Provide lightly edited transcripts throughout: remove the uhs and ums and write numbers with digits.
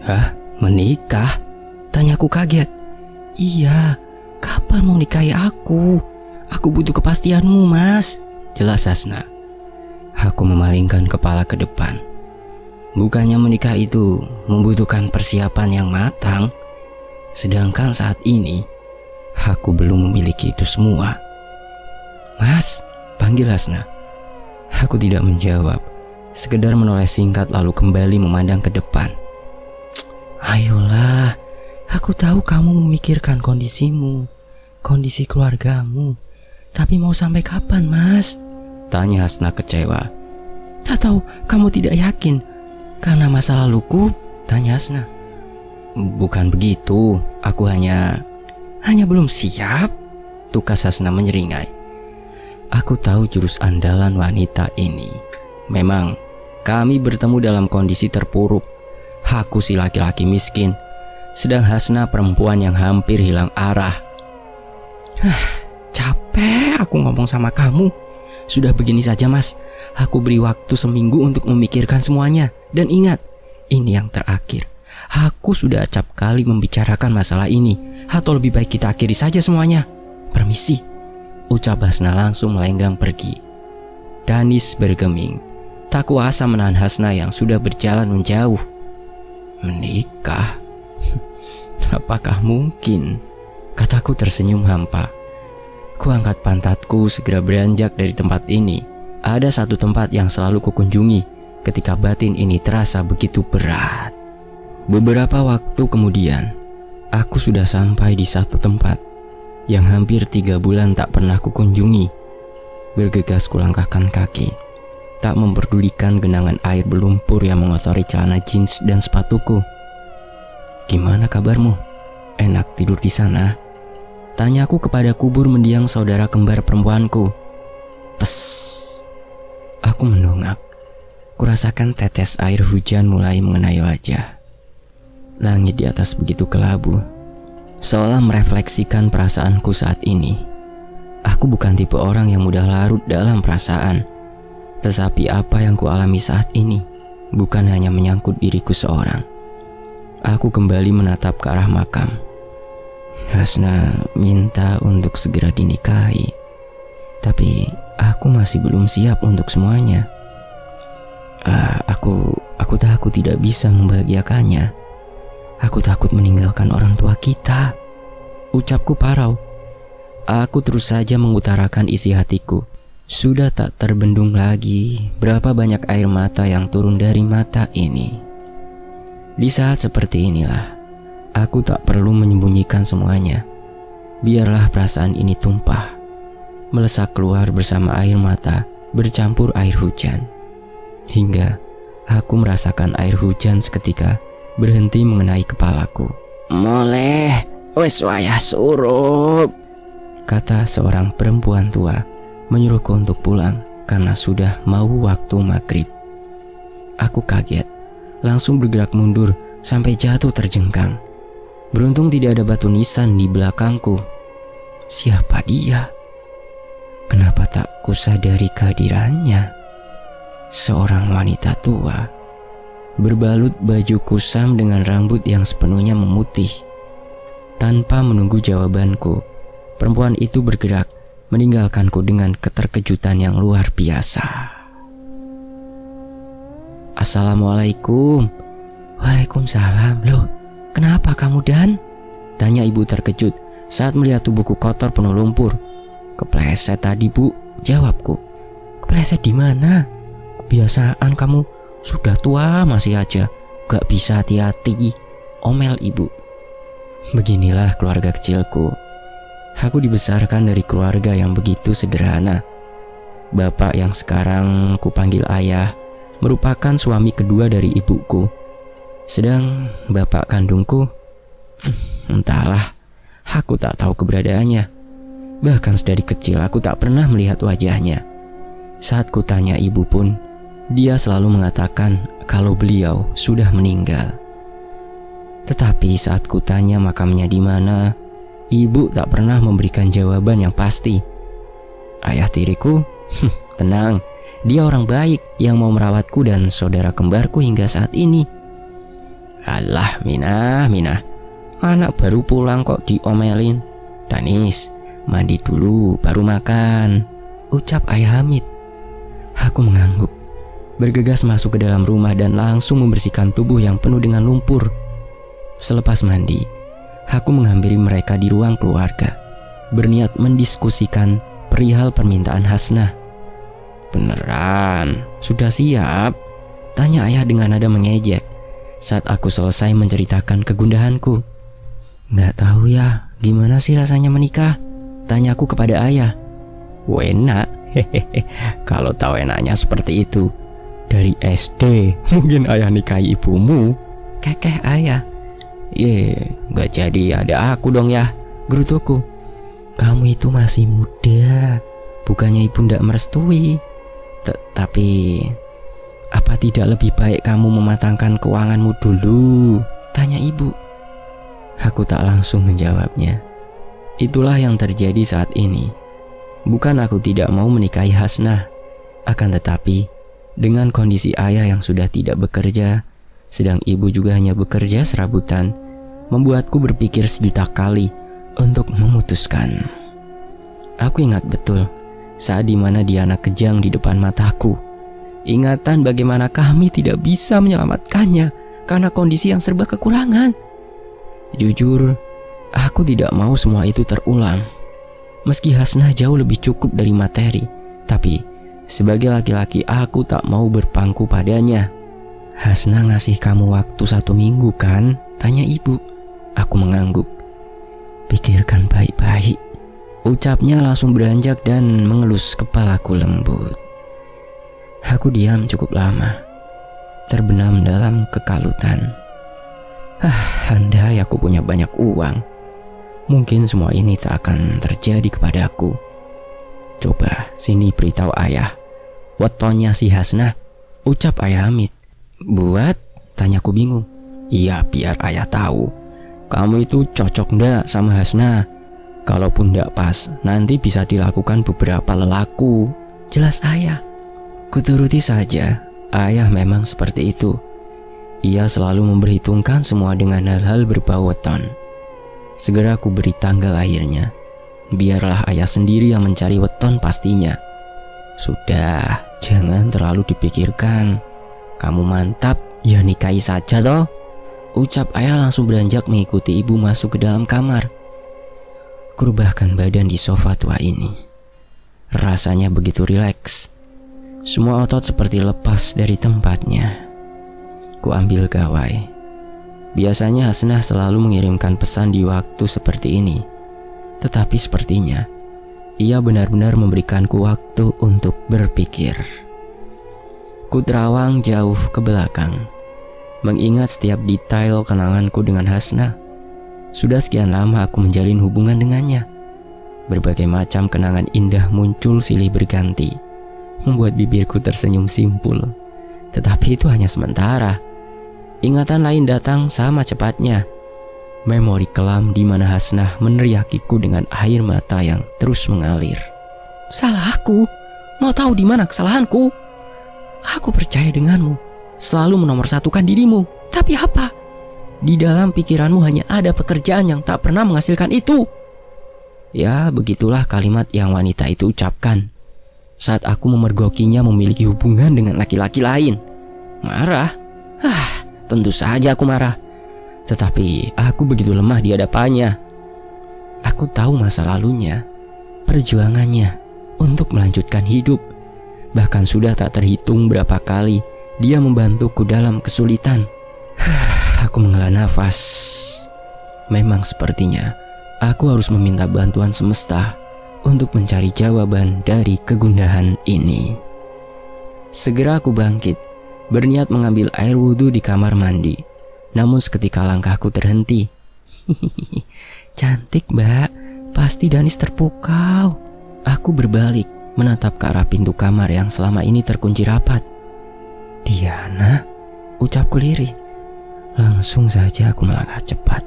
Hah? Menikah? Tanyaku kaget. Iya, kapan mau nikahi aku? Aku butuh kepastianmu, Mas. Jelas Hasna. Aku memalingkan kepala ke depan. Bukannya menikah itu membutuhkan persiapan yang matang, sedangkan saat ini aku belum memiliki itu semua. Mas, panggil Hasna. Aku tidak menjawab, sekedar menoleh singkat lalu kembali memandang ke depan. Ayolah, aku tahu kamu memikirkan kondisimu, kondisi keluargamu. Tapi mau sampai kapan, Mas? Tanya Hasna kecewa. Atau kamu tidak yakin karena masa laluku? Tanya Hasna. Bukan begitu, aku hanya belum siap. Tukas Hasna menyeringai. Aku tahu jurus andalan wanita ini. Memang kami bertemu dalam kondisi terpuruk. Aku si laki-laki miskin, sedang Hasna perempuan yang hampir hilang arah. Capek aku ngomong sama kamu. Sudah begini saja, Mas. Aku beri waktu seminggu untuk memikirkan semuanya. Dan ingat, ini yang terakhir. Aku sudah acap kali membicarakan masalah ini. Atau lebih baik kita akhiri saja semuanya. Permisi, ucap Hasna langsung melenggang pergi. Danis bergeming, tak kuasa menahan Hasna yang sudah berjalan menjauh. Menikah? Apakah mungkin? Kataku tersenyum hampa. Kuangkat pantatku segera beranjak dari tempat ini. Ada satu tempat yang selalu kukunjungi ketika batin ini terasa begitu berat. Beberapa waktu kemudian, aku sudah sampai di satu tempat yang hampir 3 bulan tak pernah kukunjungi. Bergegas kulangkahkan kaki, tak memperdulikan genangan air berlumpur yang mengotori celana jeans dan sepatuku. Gimana kabarmu? Enak tidur di sana? Tanyaku kepada kubur mendiang saudara kembar perempuanku. Tes. Aku mendongak. Kurasakan tetes air hujan mulai mengenai wajah. Langit di atas begitu kelabu, seolah merefleksikan perasaanku saat ini. Aku bukan tipe orang yang mudah larut dalam perasaan. Tetapi apa yang kualami saat ini bukan hanya menyangkut diriku seorang. Aku kembali menatap ke arah makam. Hasna minta untuk segera dinikahi, tapi aku masih belum siap untuk semuanya. Aku takut tidak bisa membahagiakannya. Aku takut meninggalkan orang tua kita. Ucapku parau. Aku terus saja mengutarakan isi hatiku. Sudah tak terbendung lagi berapa banyak air mata yang turun dari mata ini. Di saat seperti inilah, aku tak perlu menyembunyikan semuanya. Biarlah perasaan ini tumpah, melesak keluar bersama air mata bercampur air hujan. Hingga aku merasakan air hujan seketika berhenti mengenai kepalaku. Moleh, wes wayah surup, kata seorang perempuan tua menyuruhku untuk pulang karena sudah mau waktu maghrib. Aku kaget, langsung bergerak mundur sampai jatuh terjengkang. Beruntung tidak ada batu nisan di belakangku. Siapa dia? Kenapa tak kusadari kehadirannya? Seorang wanita tua, berbalut baju kusam dengan rambut yang sepenuhnya memutih. Tanpa menunggu jawabanku, perempuan itu bergerak meninggalkanku dengan keterkejutan yang luar biasa. Assalamualaikum. Waalaikumsalam. Loh, kenapa kamu, Dan? Tanya ibu terkejut saat melihat tubuhku kotor penuh lumpur. Kepleset tadi, Bu, jawabku. Kepleset di mana? Kebiasaan kamu, sudah tua masih aja gak bisa hati-hati, omel ibu. Beginilah keluarga kecilku. Aku dibesarkan dari keluarga yang begitu sederhana. Bapak yang sekarang kupanggil ayah merupakan suami kedua dari ibuku. Sedang bapak kandungku, entahlah, aku tak tahu keberadaannya. Bahkan sedari kecil aku tak pernah melihat wajahnya. Saat kutanya ibu pun, dia selalu mengatakan kalau beliau sudah meninggal. Tetapi saat kutanya makamnya di mana, ibu tak pernah memberikan jawaban yang pasti. Ayah tiriku, tenang, dia orang baik yang mau merawatku dan saudara kembarku hingga saat ini. Alah Minah, anak baru pulang kok diomelin. Danis, mandi dulu baru makan, ucap ayah Hamid. Aku mengangguk, bergegas masuk ke dalam rumah dan langsung membersihkan tubuh yang penuh dengan lumpur. Selepas mandi, aku menghampiri mereka di ruang keluarga, berniat mendiskusikan perihal permintaan Hasnah. Beneran? Sudah siap? Tanya ayah dengan nada mengejek saat aku selesai menceritakan kegundahanku. Nggak tahu ya, gimana sih rasanya menikah? Tanyaku kepada ayah. Enak, hehehe. Kalau tahu enaknya seperti itu dari SD, mungkin ayah nikahi ibumu. Kekeh ayah. Nggak jadi ada aku dong ya, gerutuku. Kamu itu masih muda, bukannya ibu ndak merestui. Tapi apa tidak lebih baik kamu mematangkan keuanganmu dulu? Tanya ibu. Aku tak langsung menjawabnya. Itulah yang terjadi saat ini. Bukan aku tidak mau menikahi Hasnah, akan tetapi dengan kondisi ayah yang sudah tidak bekerja, sedang ibu juga hanya bekerja serabutan, membuatku berpikir sejuta kali untuk memutuskan. Aku ingat betul saat dimana Diana kejang di depan mataku. Ingatan bagaimana kami tidak bisa menyelamatkannya karena kondisi yang serba kekurangan. Jujur, aku tidak mau semua itu terulang. Meski Hasnah jauh lebih cukup dari materi, tapi sebagai laki-laki aku tak mau berpangku padanya. Hasnah ngasih kamu waktu 1 minggu kan? Tanya ibu. Aku mengangguk. Pikirkan baik-baik. Ucapnya langsung beranjak dan mengelus kepalaku lembut. Aku diam cukup lama, terbenam dalam kekalutan. Andai aku punya banyak uang, mungkin semua ini tak akan terjadi kepadaku. Coba sini beritahu ayah, wetonnya si Hasnah, ucap ayah Hamid. Buat? Tanyaku bingung. Iya, biar ayah tahu kamu itu cocok ndak sama Hasnah. Kalaupun ndak pas, nanti bisa dilakukan beberapa lelaku. Jelas ayah. Kuturuti saja, ayah memang seperti itu. Ia selalu memperhitungkan semua dengan hal-hal berbau weton. Segera aku beri tanggal lahirnya. Biarlah ayah sendiri yang mencari weton pastinya. Sudah, jangan terlalu dipikirkan. Kamu mantap, ya nikahi saja toh. Ucap ayah langsung beranjak mengikuti ibu masuk ke dalam kamar. Kurebahkan badan di sofa tua ini. Rasanya begitu rileks. Semua otot seperti lepas dari tempatnya. Ku ambil gawai. Biasanya Hasnah selalu mengirimkan pesan di waktu seperti ini. Tetapi sepertinya ia benar-benar memberikanku waktu untuk berpikir. Ku terawang jauh ke belakang, mengingat setiap detail kenanganku dengan Hasnah. Sudah sekian lama aku menjalin hubungan dengannya. Berbagai macam kenangan indah muncul silih berganti, membuat bibirku tersenyum simpul. Tetapi itu hanya sementara. Ingatan lain datang sama cepatnya. Memori kelam di mana Hasnah meneriakiku dengan air mata yang terus mengalir. Salahku? Mau tahu di mana kesalahanku? Aku percaya denganmu, selalu menomorsatukan dirimu. Tapi apa? Di dalam pikiranmu hanya ada pekerjaan yang tak pernah menghasilkan itu. Ya, begitulah kalimat yang wanita itu ucapkan saat aku memergokinya memiliki hubungan dengan laki-laki lain. Marah? Tentu saja aku marah. Tetapi aku begitu lemah di hadapannya. Aku tahu masa lalunya, perjuangannya untuk melanjutkan hidup. Bahkan sudah tak terhitung berapa kali dia membantuku dalam kesulitan. Aku menghela nafas. Memang sepertinya aku harus meminta bantuan semesta untuk mencari jawaban dari kegundahan ini. Segera aku bangkit, berniat mengambil air wudhu di kamar mandi. Namun seketika langkahku terhenti. Cantik mbak, pasti Danis terpukau. Aku berbalik, menatap ke arah pintu kamar yang selama ini terkunci rapat. Diana, ucapku lirih. Langsung saja aku melangkah cepat,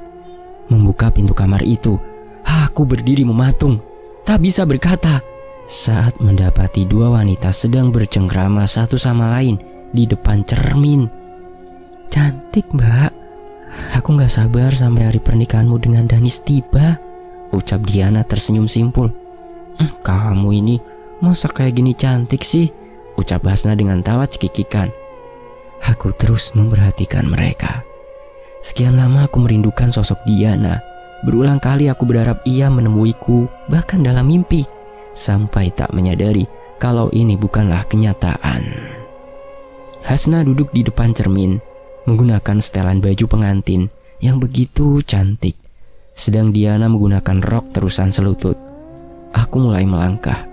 membuka pintu kamar itu. Aku berdiri mematung, tak bisa berkata, saat mendapati 2 wanita sedang bercengkrama satu sama lain di depan cermin. Cantik mbak, Aku gak sabar sampai hari pernikahanmu dengan Danis tiba, ucap Diana tersenyum simpul. Kamu ini masa kayak gini cantik sih, ucap Hasna dengan tawa cekikikan. Aku terus memperhatikan mereka. Sekian lama aku merindukan sosok Diana. Berulang kali aku berharap ia menemuiku, bahkan dalam mimpi, sampai tak menyadari kalau ini bukanlah kenyataan. Hasna duduk di depan cermin, menggunakan setelan baju pengantin yang begitu cantik, sedang Diana menggunakan rok terusan selutut. Aku mulai melangkah.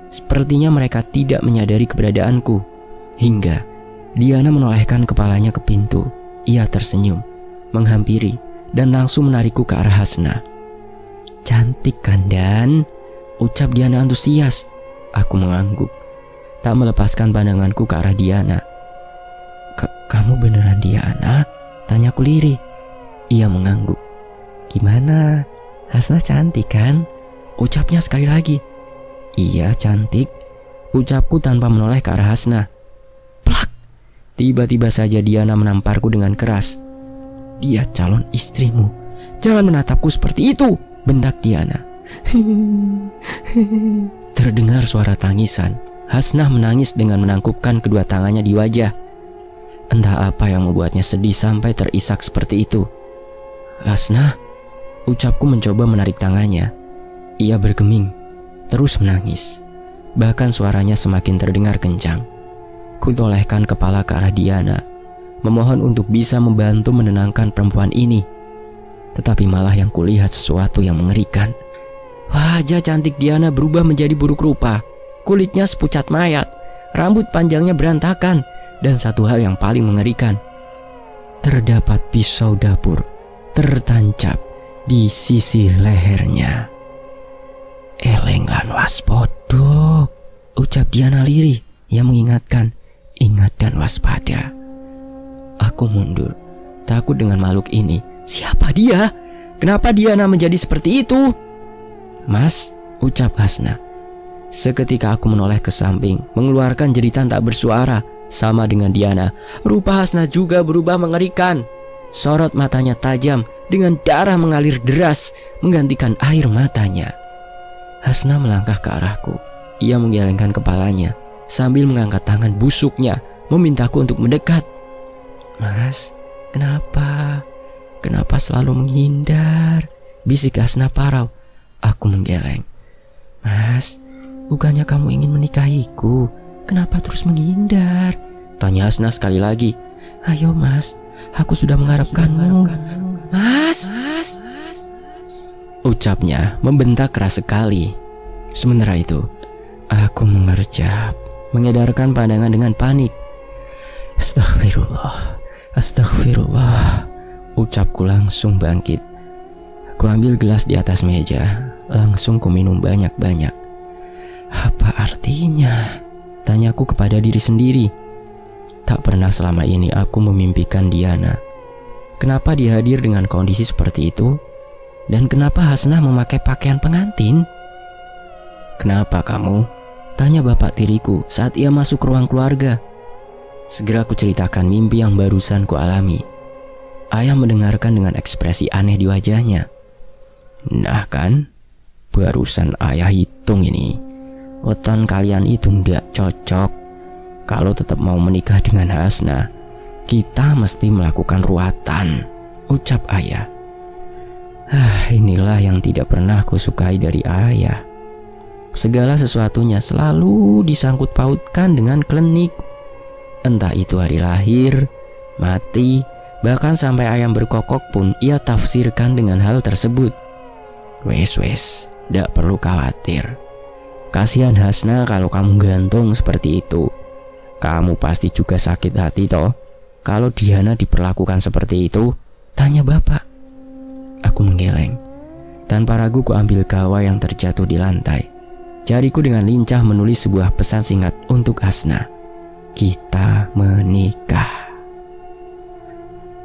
Sepertinya mereka tidak menyadari keberadaanku, hingga Diana menolehkan kepalanya ke pintu. Ia tersenyum, menghampiri, dan langsung menarikku ke arah Hasna. Cantik kan Dan? Ucap Diana antusias. Aku mengangguk, tak melepaskan pandanganku ke arah Diana. Kamu beneran Diana? Tanyaku lirih. Ia mengangguk. Gimana? Hasna cantik kan? Ucapnya sekali lagi. Iya cantik, ucapku tanpa menoleh ke arah Hasna. Plak! Tiba-tiba saja Diana menamparku dengan keras. Dia calon istrimu. Jangan menatapku seperti itu, bentak Diana. Terdengar suara tangisan. Hasna menangis dengan menangkupkan kedua tangannya di wajah. Entah apa yang membuatnya sedih sampai terisak seperti itu. Hasna, ucapku mencoba menarik tangannya. Ia bergeming, terus menangis. Bahkan suaranya semakin terdengar kencang. Kutolehkan kepala ke arah Diana, memohon untuk bisa membantu menenangkan perempuan ini. Tetapi malah yang kulihat sesuatu yang mengerikan. Wajah cantik Diana berubah menjadi buruk rupa. Kulitnya sepucat mayat, rambut panjangnya berantakan, dan satu hal yang paling mengerikan, terdapat pisau dapur tertancap di sisi lehernya. Eleng lan waspodo, ucap Diana lirih yang mengingatkan, ingat dan waspada. Aku mundur, takut dengan makhluk ini. Siapa dia? Kenapa Diana menjadi seperti itu? Mas, ucap Hasna. Seketika aku menoleh ke samping, mengeluarkan jeritan tak bersuara. Sama dengan Diana, rupa Hasna juga berubah mengerikan. Sorot matanya tajam, dengan darah mengalir deras, menggantikan air matanya. Hasna melangkah ke arahku. Ia menggelengkan kepalanya, sambil mengangkat tangan busuknya, memintaku untuk mendekat. Mas, kenapa? Kenapa selalu menghindar? Bisik Hasna parau. Aku menggeleng. Mas, bukannya kamu ingin menikahiku? Kenapa terus menghindar? Tanya Hasna sekali lagi. Ayo mas, aku sudah mengharapkanmu. Mas. Ucapnya membentak keras sekali. Sementara itu, aku mengerjap, mengedarkan pandangan dengan panik. Astagfirullah, ucapku langsung bangkit. Aku ambil gelas di atas meja, langsung ku minum banyak-banyak. Apa artinya? Tanyaku kepada diri sendiri. Tak pernah selama ini aku memimpikan Diana. Kenapa dia hadir dengan kondisi seperti itu? Dan kenapa Hasna memakai pakaian pengantin? Kenapa kamu? Tanya bapak tiriku saat ia masuk ruang keluarga. Segera ku ceritakan mimpi yang barusan ku alami. Ayah mendengarkan dengan ekspresi aneh di wajahnya. Nah kan, barusan ayah hitung ini. Weton kalian itu ndak cocok. Kalau tetap mau menikah dengan Hasna, kita mesti melakukan ruatan, ucap ayah. Inilah yang tidak pernah kusukai dari ayah. Segala sesuatunya selalu disangkut pautkan dengan klinik. Entah itu hari lahir, mati, bahkan sampai ayam berkokok pun ia tafsirkan dengan hal tersebut. Wes, ndak perlu khawatir. Kasihan Hasna kalau kamu gantung seperti itu. Kamu pasti juga sakit hati toh kalau Diana diperlakukan seperti itu? Tanya bapak. Aku menggeleng. Tanpa ragu ku ambil gawai yang terjatuh di lantai. Jariku dengan lincah menulis sebuah pesan singkat untuk Hasna. Kita menikah.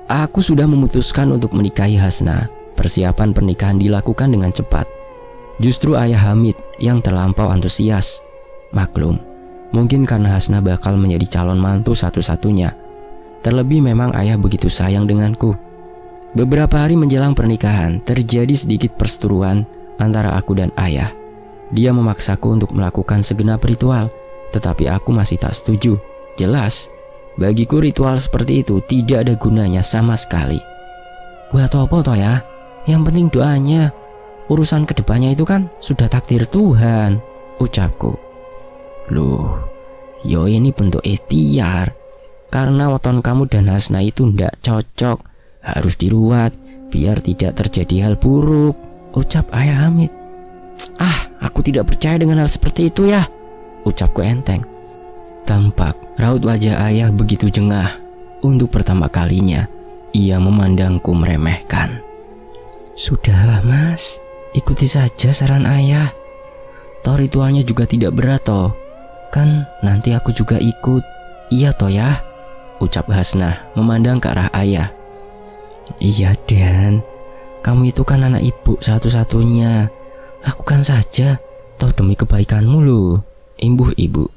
Aku sudah memutuskan untuk menikahi Hasna. Persiapan pernikahan dilakukan dengan cepat. Justru ayah Hamid yang terlampau antusias. Maklum, mungkin karena Hasna bakal menjadi calon mantu satu-satunya. Terlebih memang ayah begitu sayang denganku. Beberapa hari menjelang pernikahan, terjadi sedikit perseteruan antara aku dan ayah. Dia memaksaku untuk melakukan segenap ritual, tetapi aku masih tak setuju. Jelas, bagiku ritual seperti itu tidak ada gunanya sama sekali. Buat apa toh ya? Yang penting doanya. Urusan kedepannya itu kan sudah takdir Tuhan, ucapku. Loh, yo ini bentuk ikhtiar. Karena weton kamu dan Hasna itu ndak cocok, harus diruat biar tidak terjadi hal buruk, ucap ayah Hamid. Aku tidak percaya dengan hal seperti itu ya, ucapku enteng. Tampak raut wajah ayah begitu jengah. Untuk pertama kalinya ia memandangku meremehkan. Sudahlah mas, ikuti saja saran ayah. Toh ritualnya juga tidak berat toh. Kan nanti aku juga ikut. Iya toh ya, ucap Hasnah memandang ke arah ayah. Iya Dan, kamu itu kan anak ibu satu-satunya. Lakukan saja, toh demi kebaikanmu loh, imbuh ibu.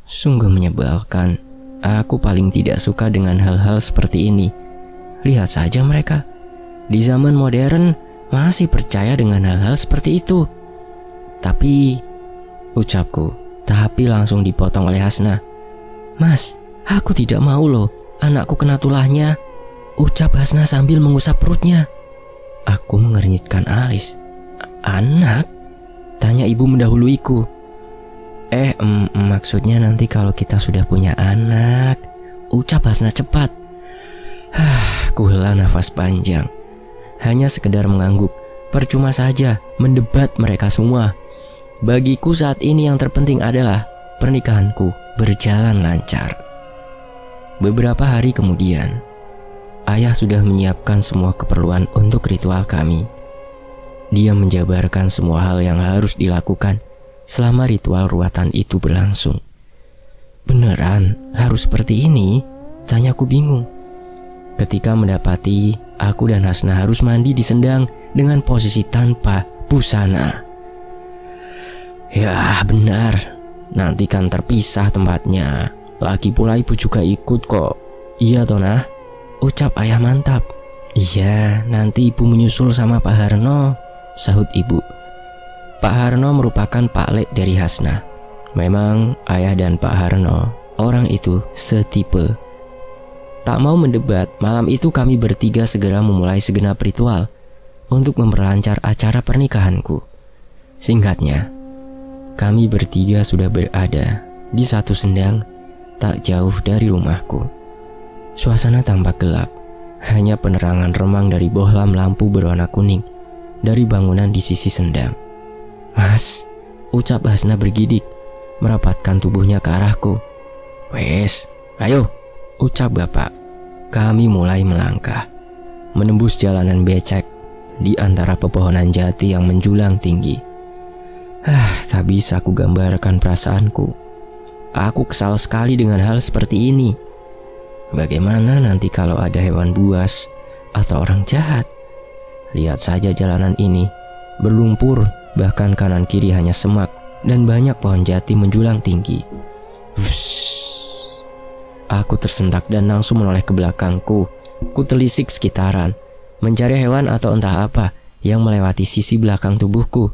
Sungguh menyebalkan. Aku paling tidak suka dengan hal-hal seperti ini. Lihat saja mereka, di zaman modern masih percaya dengan hal-hal seperti itu. Tapi, ucapku, tapi langsung dipotong oleh Hasnah. Mas, aku tidak mau loh anakku kena tulahnya, ucap Hasnah sambil mengusap perutnya. Aku mengernyitkan alis. Anak? Tanya ibu mendahuluiku. Maksudnya nanti kalau kita sudah punya anak, ucap Hasnah cepat. Kuhela nafas panjang. Hanya sekedar mengangguk. Percuma saja mendebat mereka semua. Bagiku saat ini yang terpenting adalah pernikahanku berjalan lancar. Beberapa hari kemudian, ayah sudah menyiapkan semua keperluan untuk ritual kami. Dia menjabarkan semua hal yang harus dilakukan selama ritual ruatan itu berlangsung. Beneran harus seperti ini? Tanyaku bingung. Ketika mendapati aku dan Hasnah harus mandi di sendang dengan posisi tanpa busana. Ya benar, nanti kan terpisah tempatnya. Lagi pula ibu juga ikut kok. Iya toh nah, ucap ayah mantap. Iya, nanti ibu menyusul sama Pak Harno, sahut ibu. Pak Harno merupakan Pak Lek dari Hasnah. Memang ayah dan Pak Harno orang itu setipe. Tak mau mendebat, malam itu kami bertiga segera memulai segenap ritual untuk memperlancar acara pernikahanku. Singkatnya, kami bertiga sudah berada di satu sendang tak jauh dari rumahku. Suasana tampak gelap, hanya penerangan remang dari bohlam lampu berwarna kuning dari bangunan di sisi sendang. Mas, ucap Hasnah bergidik, merapatkan tubuhnya ke arahku. Wes, ayo, ucap bapak. Kami mulai melangkah, menembus jalanan becek di antara pepohonan jati yang menjulang tinggi. Tak bisa aku gambarkan perasaanku. Aku kesal sekali dengan hal seperti ini. Bagaimana nanti kalau ada hewan buas atau orang jahat? Lihat saja jalanan ini, berlumpur, bahkan kanan kiri hanya semak dan banyak pohon jati menjulang tinggi. Aku tersentak dan langsung menoleh ke belakangku. Kutelisik sekitaran, mencari hewan atau entah apa yang melewati sisi belakang tubuhku.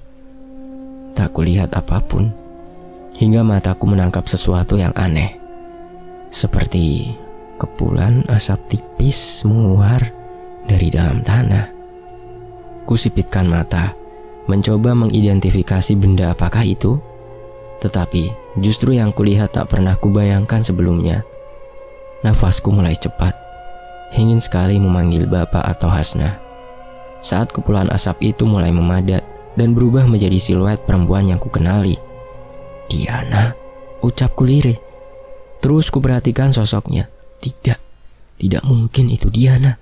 Tak kulihat apapun, hingga mataku menangkap sesuatu yang aneh. Seperti kepulan asap tipis menguar dari dalam tanah. Kusipitkan mata, mencoba mengidentifikasi benda apakah itu. Tetapi justru yang kulihat tak pernah kubayangkan sebelumnya. Nafasku mulai cepat, ingin sekali memanggil bapak atau Hasnah. Saat kepulan asap itu mulai memadat dan berubah menjadi siluet perempuan yang kukenali. Diana, ucapku lirih. Terus kuperhatikan sosoknya. Tidak mungkin itu Diana.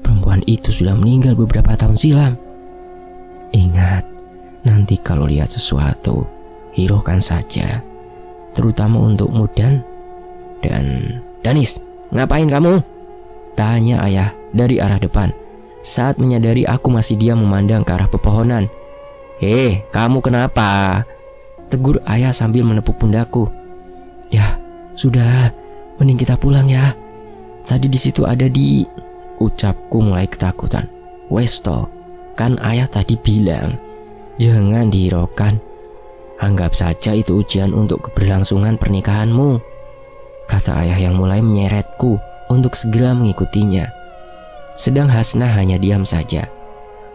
Perempuan itu sudah meninggal beberapa tahun silam. Ingat, nanti kalau lihat sesuatu, hiraukan saja. Terutama untukmu dan Danis, ngapain kamu? Tanya ayah dari arah depan saat menyadari aku masih diam memandang ke arah pepohonan. Kamu kenapa? Tegur ayah sambil menepuk pundakku. Ya, sudah, mending kita pulang ya. Tadi di situ ada Ucapku mulai ketakutan. Westo, kan ayah tadi bilang jangan dihiraukan. Anggap saja itu ujian untuk keberlangsungan pernikahanmu, kata ayah yang mulai menyeretku untuk segera mengikutinya. Sedang Hasnah hanya diam saja.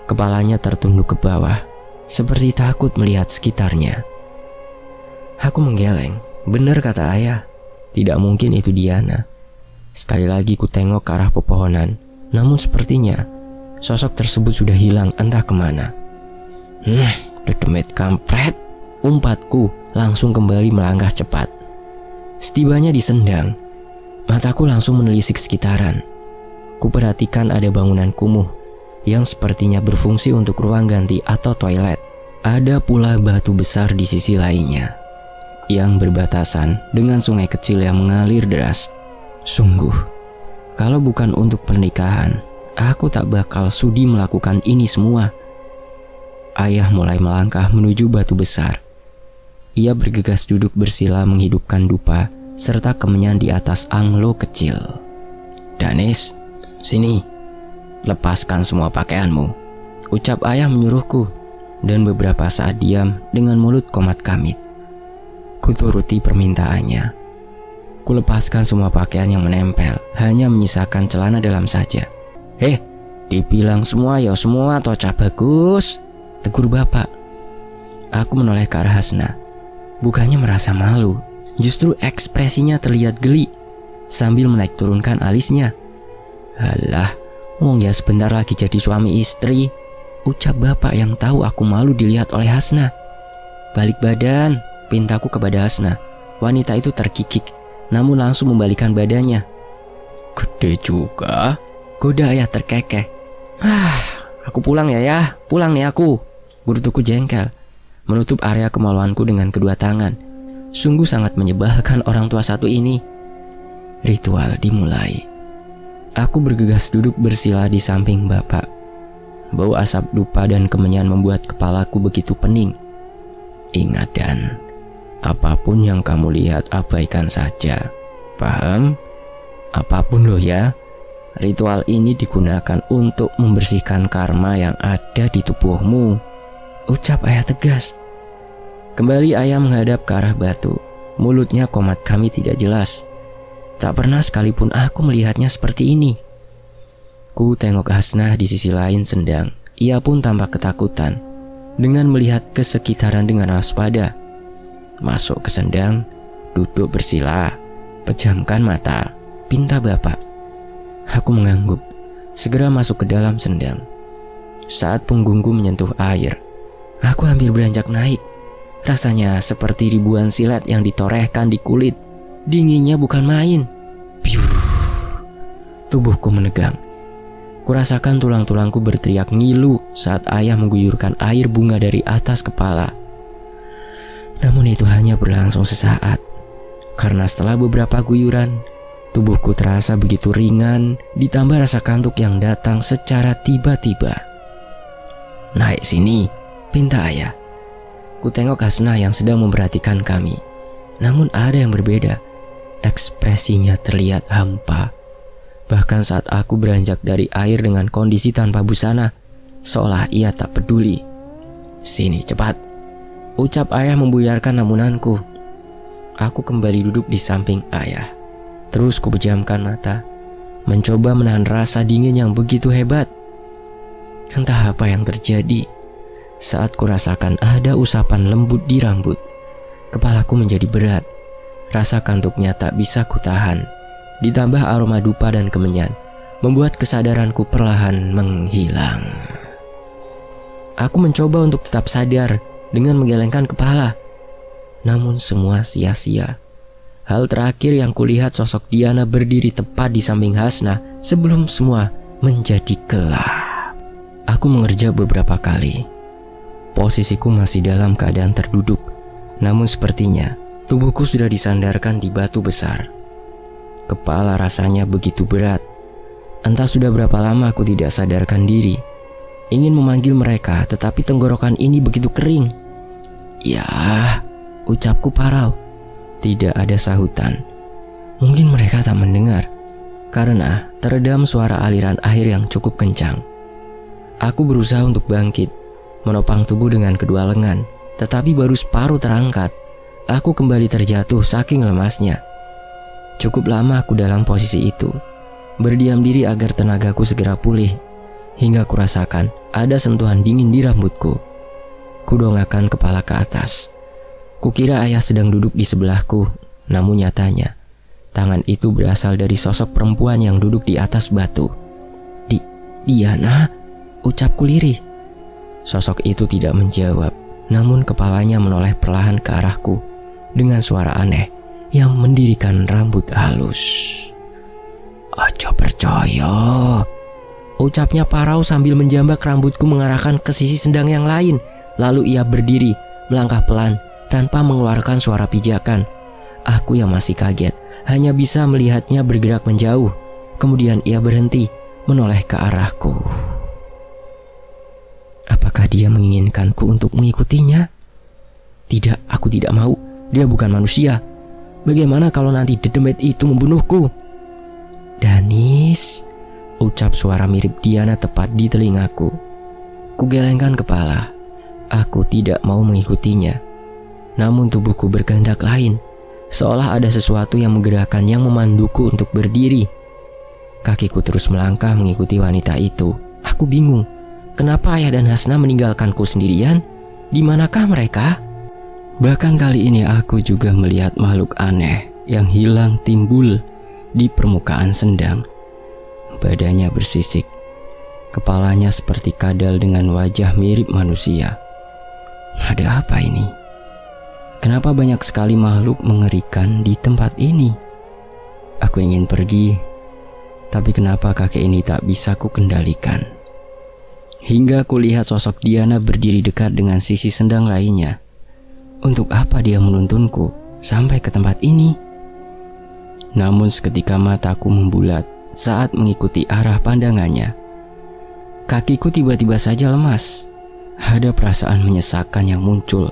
Kepalanya tertunduk ke bawah, seperti takut melihat sekitarnya. Aku menggeleng. Benar kata ayah, tidak mungkin itu Diana. Sekali lagi ku tengok ke arah pepohonan, namun sepertinya sosok tersebut sudah hilang entah kemana. Dedemit kampret, umpatku langsung kembali melangkah cepat. Setibanya di sendang, mataku langsung menelisik sekitaran. Kuperhatikan ada bangunan kumuh yang sepertinya berfungsi untuk ruang ganti atau toilet. Ada pula batu besar di sisi lainnya yang berbatasan dengan sungai kecil yang mengalir deras. Sungguh, kalau bukan untuk pernikahan, aku tak bakal sudi melakukan ini semua. Ayah mulai melangkah menuju batu besar. Ia bergegas duduk bersila menghidupkan dupa serta kemenyan di atas anglo kecil. Danis, sini, lepaskan semua pakaianmu, ucap ayah menyuruhku, dan beberapa saat diam dengan mulut komat kamit. Kuturuti permintaannya. Kulepaskan semua pakaian yang menempel, hanya menyisakan celana dalam saja. Dibilang semua ya semua toca bagus, tegur bapak. Aku menoleh ke arah Hasnah. Bukannya merasa malu, justru ekspresinya terlihat geli sambil menaik turunkan alisnya. Alah, wong ya sebentar lagi jadi suami istri, ucap bapak yang tahu aku malu dilihat oleh Hasnah. Balik badan, pintaku kepada Hasnah. Wanita itu terkikik, namun langsung membalikkan badannya. Gede juga, goda ayah terkekeh. Aku pulang ya, pulang nih aku. Gurutuku jengkel, menutup area kemaluanku dengan kedua tangan. Sungguh sangat menyebalkan orang tua satu ini. Ritual dimulai. Aku bergegas duduk bersila di samping bapak. Bau asap dupa dan kemenyan membuat kepalaku begitu pening. Ingat Dan, apapun yang kamu lihat abaikan saja. Paham? Apapun loh ya. Ritual ini digunakan untuk membersihkan karma yang ada di tubuhmu, ucap ayah tegas. Kembali ayah menghadap ke arah batu. Mulutnya komat kami tidak jelas. Tak pernah sekalipun aku melihatnya seperti ini. Ku tengok Hasnah di sisi lain sendang. Ia pun tampak ketakutan dengan melihat ke sekitaran dengan waspada. Masuk ke sendang, duduk bersila, pejamkan mata, pinta bapak. Aku mengangguk, segera masuk ke dalam sendang. Saat punggungku menyentuh air, aku hampir beranjak naik. Rasanya seperti ribuan silet yang ditorehkan di kulit. Dinginnya bukan main. Biur. Tubuhku menegang. Kurasakan tulang-tulangku berteriak ngilu saat ayah mengguyurkan air bunga dari atas kepala. Namun itu hanya berlangsung sesaat. Karena setelah beberapa guyuran, tubuhku terasa begitu ringan, ditambah rasa kantuk yang datang secara tiba-tiba. Naik sini, pinta ayah. Ku tengok Hasnah yang sedang memperhatikan kami. Namun ada yang berbeda. Ekspresinya terlihat hampa. Bahkan saat aku beranjak dari air dengan kondisi tanpa busana, seolah ia tak peduli. Sini cepat, ucap ayah membuyarkan lamunanku. Aku kembali duduk di samping ayah. Terus ku pejamkan mata, mencoba menahan rasa dingin yang begitu hebat. Entah apa yang terjadi. Saat ku rasakan ada usapan lembut di rambut, kepalaku menjadi berat. Rasa kantuknya tak bisa kutahan. Ditambah aroma dupa dan kemenyan, membuat kesadaranku perlahan menghilang. Aku mencoba untuk tetap sadar dengan menggelengkan kepala. Namun semua sia-sia. Hal terakhir yang kulihat sosok Diana berdiri tepat di samping Hasnah sebelum semua menjadi gelap. Aku mengerja beberapa kali. Posisiku masih dalam keadaan terduduk, namun sepertinya tubuhku sudah disandarkan di batu besar. Kepala rasanya begitu berat. Entah sudah berapa lama aku tidak sadarkan diri. Ingin memanggil mereka, tetapi tenggorokan ini begitu kering. Ya, ucapku parau. Tidak ada sahutan. Mungkin mereka tak mendengar. karena teredam suara aliran air yang cukup kencang. Aku berusaha untuk bangkit, menopang tubuh dengan kedua lengan, tetapi baru separuh terangkat. Aku kembali terjatuh saking lemasnya. Cukup lama aku dalam posisi itu, berdiam diri agar tenagaku segera pulih, hingga kurasakan ada sentuhan dingin di rambutku. Kudongakkan kepala ke atas. Kukira ayah sedang duduk di sebelahku, namun nyatanya tangan itu berasal dari sosok perempuan yang duduk di atas batu. Diana, ucapku lirih. Sosok itu tidak menjawab, namun kepalanya menoleh perlahan ke arahku dengan suara aneh yang mendirikan rambut halus. "Ojo percaya," ucapnya parau sambil menjambak rambutku mengarahkan ke sisi sendang yang lain. Lalu ia berdiri, melangkah pelan tanpa mengeluarkan suara pijakan. Aku yang masih kaget hanya bisa melihatnya bergerak menjauh. Kemudian ia berhenti, menoleh ke arahku. Apakah dia menginginkanku untuk mengikutinya? Tidak, aku tidak mau. Dia bukan manusia. Bagaimana kalau nanti dedemit itu membunuhku? "Danis," ucap suara mirip Diana tepat di telingaku. Kugelengkan kepala. Aku tidak mau mengikutinya. Namun tubuhku berkehendak lain, seolah ada sesuatu yang menggerakkan yang memanduku untuk berdiri. Kakiku terus melangkah mengikuti wanita itu. Aku bingung. Kenapa ayah dan Hasna meninggalkanku sendirian? Di manakah mereka? Bahkan kali ini aku juga melihat makhluk aneh yang hilang timbul di permukaan sendang. Badannya bersisik, kepalanya seperti kadal dengan wajah mirip manusia. Ada apa ini? Kenapa banyak sekali makhluk mengerikan di tempat ini? Aku ingin pergi, tapi kenapa kakek ini tak bisa ku kendalikan? Hingga kulihat sosok Diana berdiri dekat dengan sisi sendang lainnya. Untuk apa dia menuntunku sampai ke tempat ini? Namun seketika mataku membulat saat mengikuti arah pandangannya. Kakiku tiba-tiba saja lemas. Ada perasaan menyesakkan yang muncul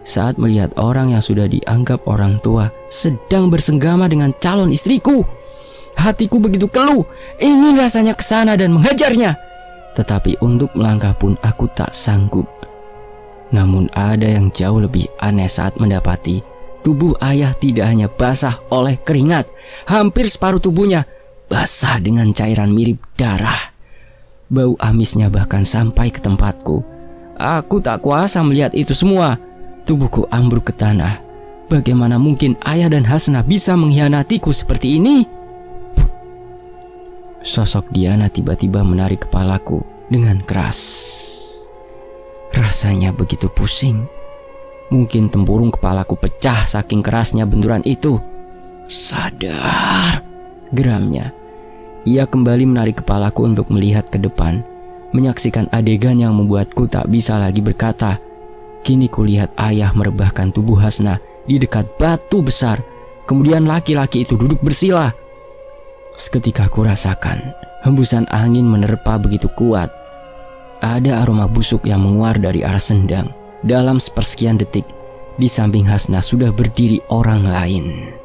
saat melihat orang yang sudah dianggap orang tua sedang bersenggama dengan calon istriku. Hatiku begitu keluh, ingin rasanya ke sana dan menghajarnya. Tetapi untuk melangkah pun aku tak sanggup. Namun ada yang jauh lebih aneh saat mendapati tubuh ayah tidak hanya basah oleh keringat, hampir separuh tubuhnya basah dengan cairan mirip darah. Bau amisnya bahkan sampai ke tempatku. Aku tak kuasa melihat itu semua. Tubuhku ambruk ke tanah. Bagaimana mungkin ayah dan Hasna bisa mengkhianatiku seperti ini? Sosok Diana tiba-tiba menarik kepalaku dengan keras. Rasanya begitu pusing. Mungkin tempurung kepalaku pecah saking kerasnya benturan itu. "Sadar," geramnya. Ia kembali menarik kepalaku untuk melihat ke depan, menyaksikan adegan yang membuatku tak bisa lagi berkata. Kini kulihat ayah merebahkan tubuh Hasna di dekat batu besar. Kemudian laki-laki itu duduk bersila. Seketika ku rasakan hembusan angin menerpa begitu kuat. Ada aroma busuk yang menguar dari arah sendang. Dalam sepersekian detik, di samping Hasna sudah berdiri orang lain.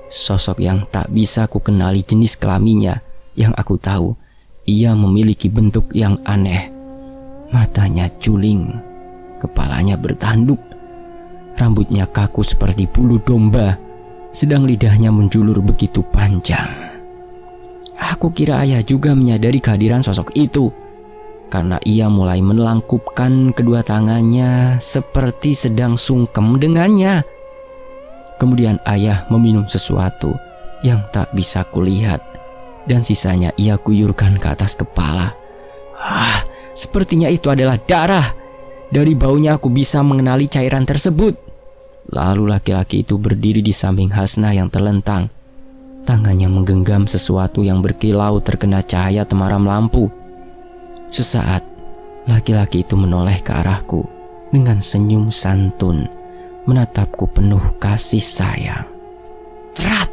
Sosok yang tak bisa ku kenali jenis kelaminnya. Yang aku tahu, ia memiliki bentuk yang aneh. Matanya juling, kepalanya bertanduk, rambutnya kaku seperti bulu domba, sedang lidahnya menjulur begitu panjang. Aku kira ayah juga menyadari kehadiran sosok itu, karena ia mulai melangkupkan kedua tangannya seperti sedang sungkem dengannya. Kemudian ayah meminum sesuatu yang tak bisa kulihat, dan sisanya ia guyurkan ke atas kepala. Sepertinya itu adalah darah. Dari baunya aku bisa mengenali cairan tersebut. Lalu laki-laki itu berdiri di samping Hasna yang terlentang. Tangannya menggenggam sesuatu yang berkilau terkena cahaya temaram lampu. Sesaat, laki-laki itu menoleh ke arahku dengan senyum santun, menatapku penuh kasih sayang. Terat!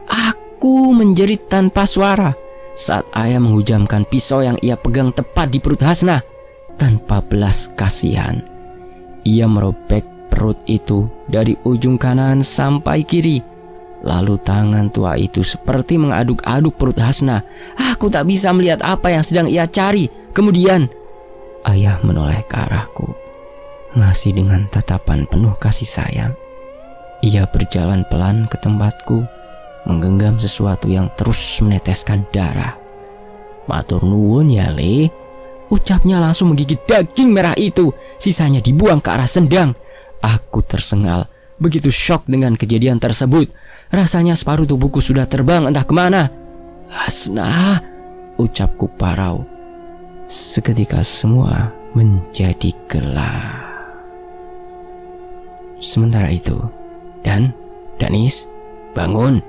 Aku menjerit tanpa suara saat ayah menghujamkan pisau yang ia pegang tepat di perut Hasna. Tanpa belas kasihan, ia merobek perut itu dari ujung kanan sampai kiri, Lalu tangan tua itu seperti mengaduk-aduk perut Hasna. Aku tak bisa melihat apa yang sedang ia cari. Kemudian ayah menoleh ke arahku, masih dengan tatapan penuh kasih sayang. Ia berjalan pelan ke tempatku, menggenggam sesuatu yang terus meneteskan darah. Matur nuwun ya Le, ucapnya langsung menggigit daging merah itu. Sisanya dibuang ke arah sendang. Aku tersengal, begitu syok dengan kejadian tersebut. Rasanya separuh tubuhku sudah terbang entah kemana. Hasna, ucapku parau. Seketika semua menjadi gelap. Sementara itu, Danis, bangun,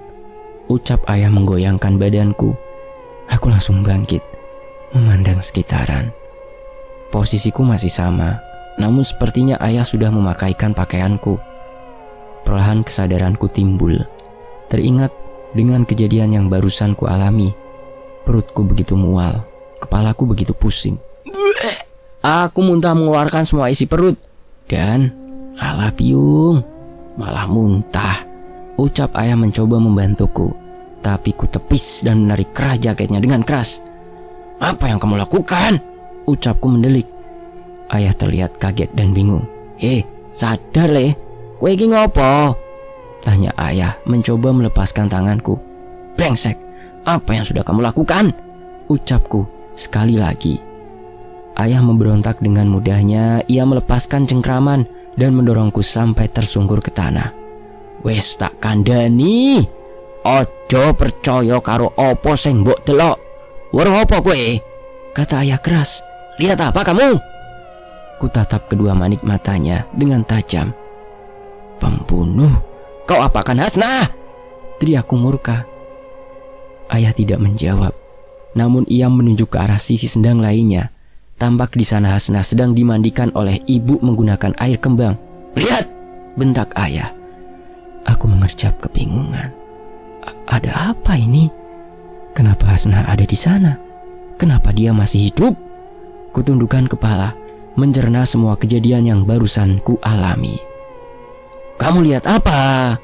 ucap ayah menggoyangkan badanku. Aku langsung bangkit, memandang sekitaran. Posisiku masih sama, namun sepertinya ayah sudah memakaikan pakaianku. Perlahan kesadaranku timbul. Teringat dengan kejadian yang barusan ku alami. Perutku begitu mual, kepalaku begitu pusing. Aku muntah mengeluarkan semua isi perut. Dan alah piung, malah muntah, ucap ayah mencoba membantuku. Tapi ku tepis dan menarik kerah jaketnya dengan keras. Apa yang kamu lakukan? Ucapku mendelik. Ayah terlihat kaget dan bingung. Sadar Le, kowe iki ngopo? Tanya ayah mencoba melepaskan tanganku. Brengsek, apa yang sudah kamu lakukan? Ucapku sekali lagi. Ayah memberontak dengan mudahnya. Ia melepaskan cengkraman dan mendorongku sampai tersungkur ke tanah. Wes tak kandhani, ojo percaya karo opo sing mbok delok. Weruh apa kowe? Kata ayah keras. Lihat apa kamu? Ku tatap kedua manik matanya dengan tajam. Pembunuh, kau apakan Hasna? Teriakku murka. Ayah tidak menjawab, namun ia menunjuk ke arah sisi sendang lainnya. Tampak di sana Hasna sedang dimandikan oleh ibu menggunakan air kembang. Lihat, bentak ayah. Aku mengerjap kebingungan. Ada apa ini? Kenapa Hasna ada di sana? Kenapa dia masih hidup? Kutundukkan kepala, mencerna semua kejadian yang barusan ku alami. Kamu lihat apa?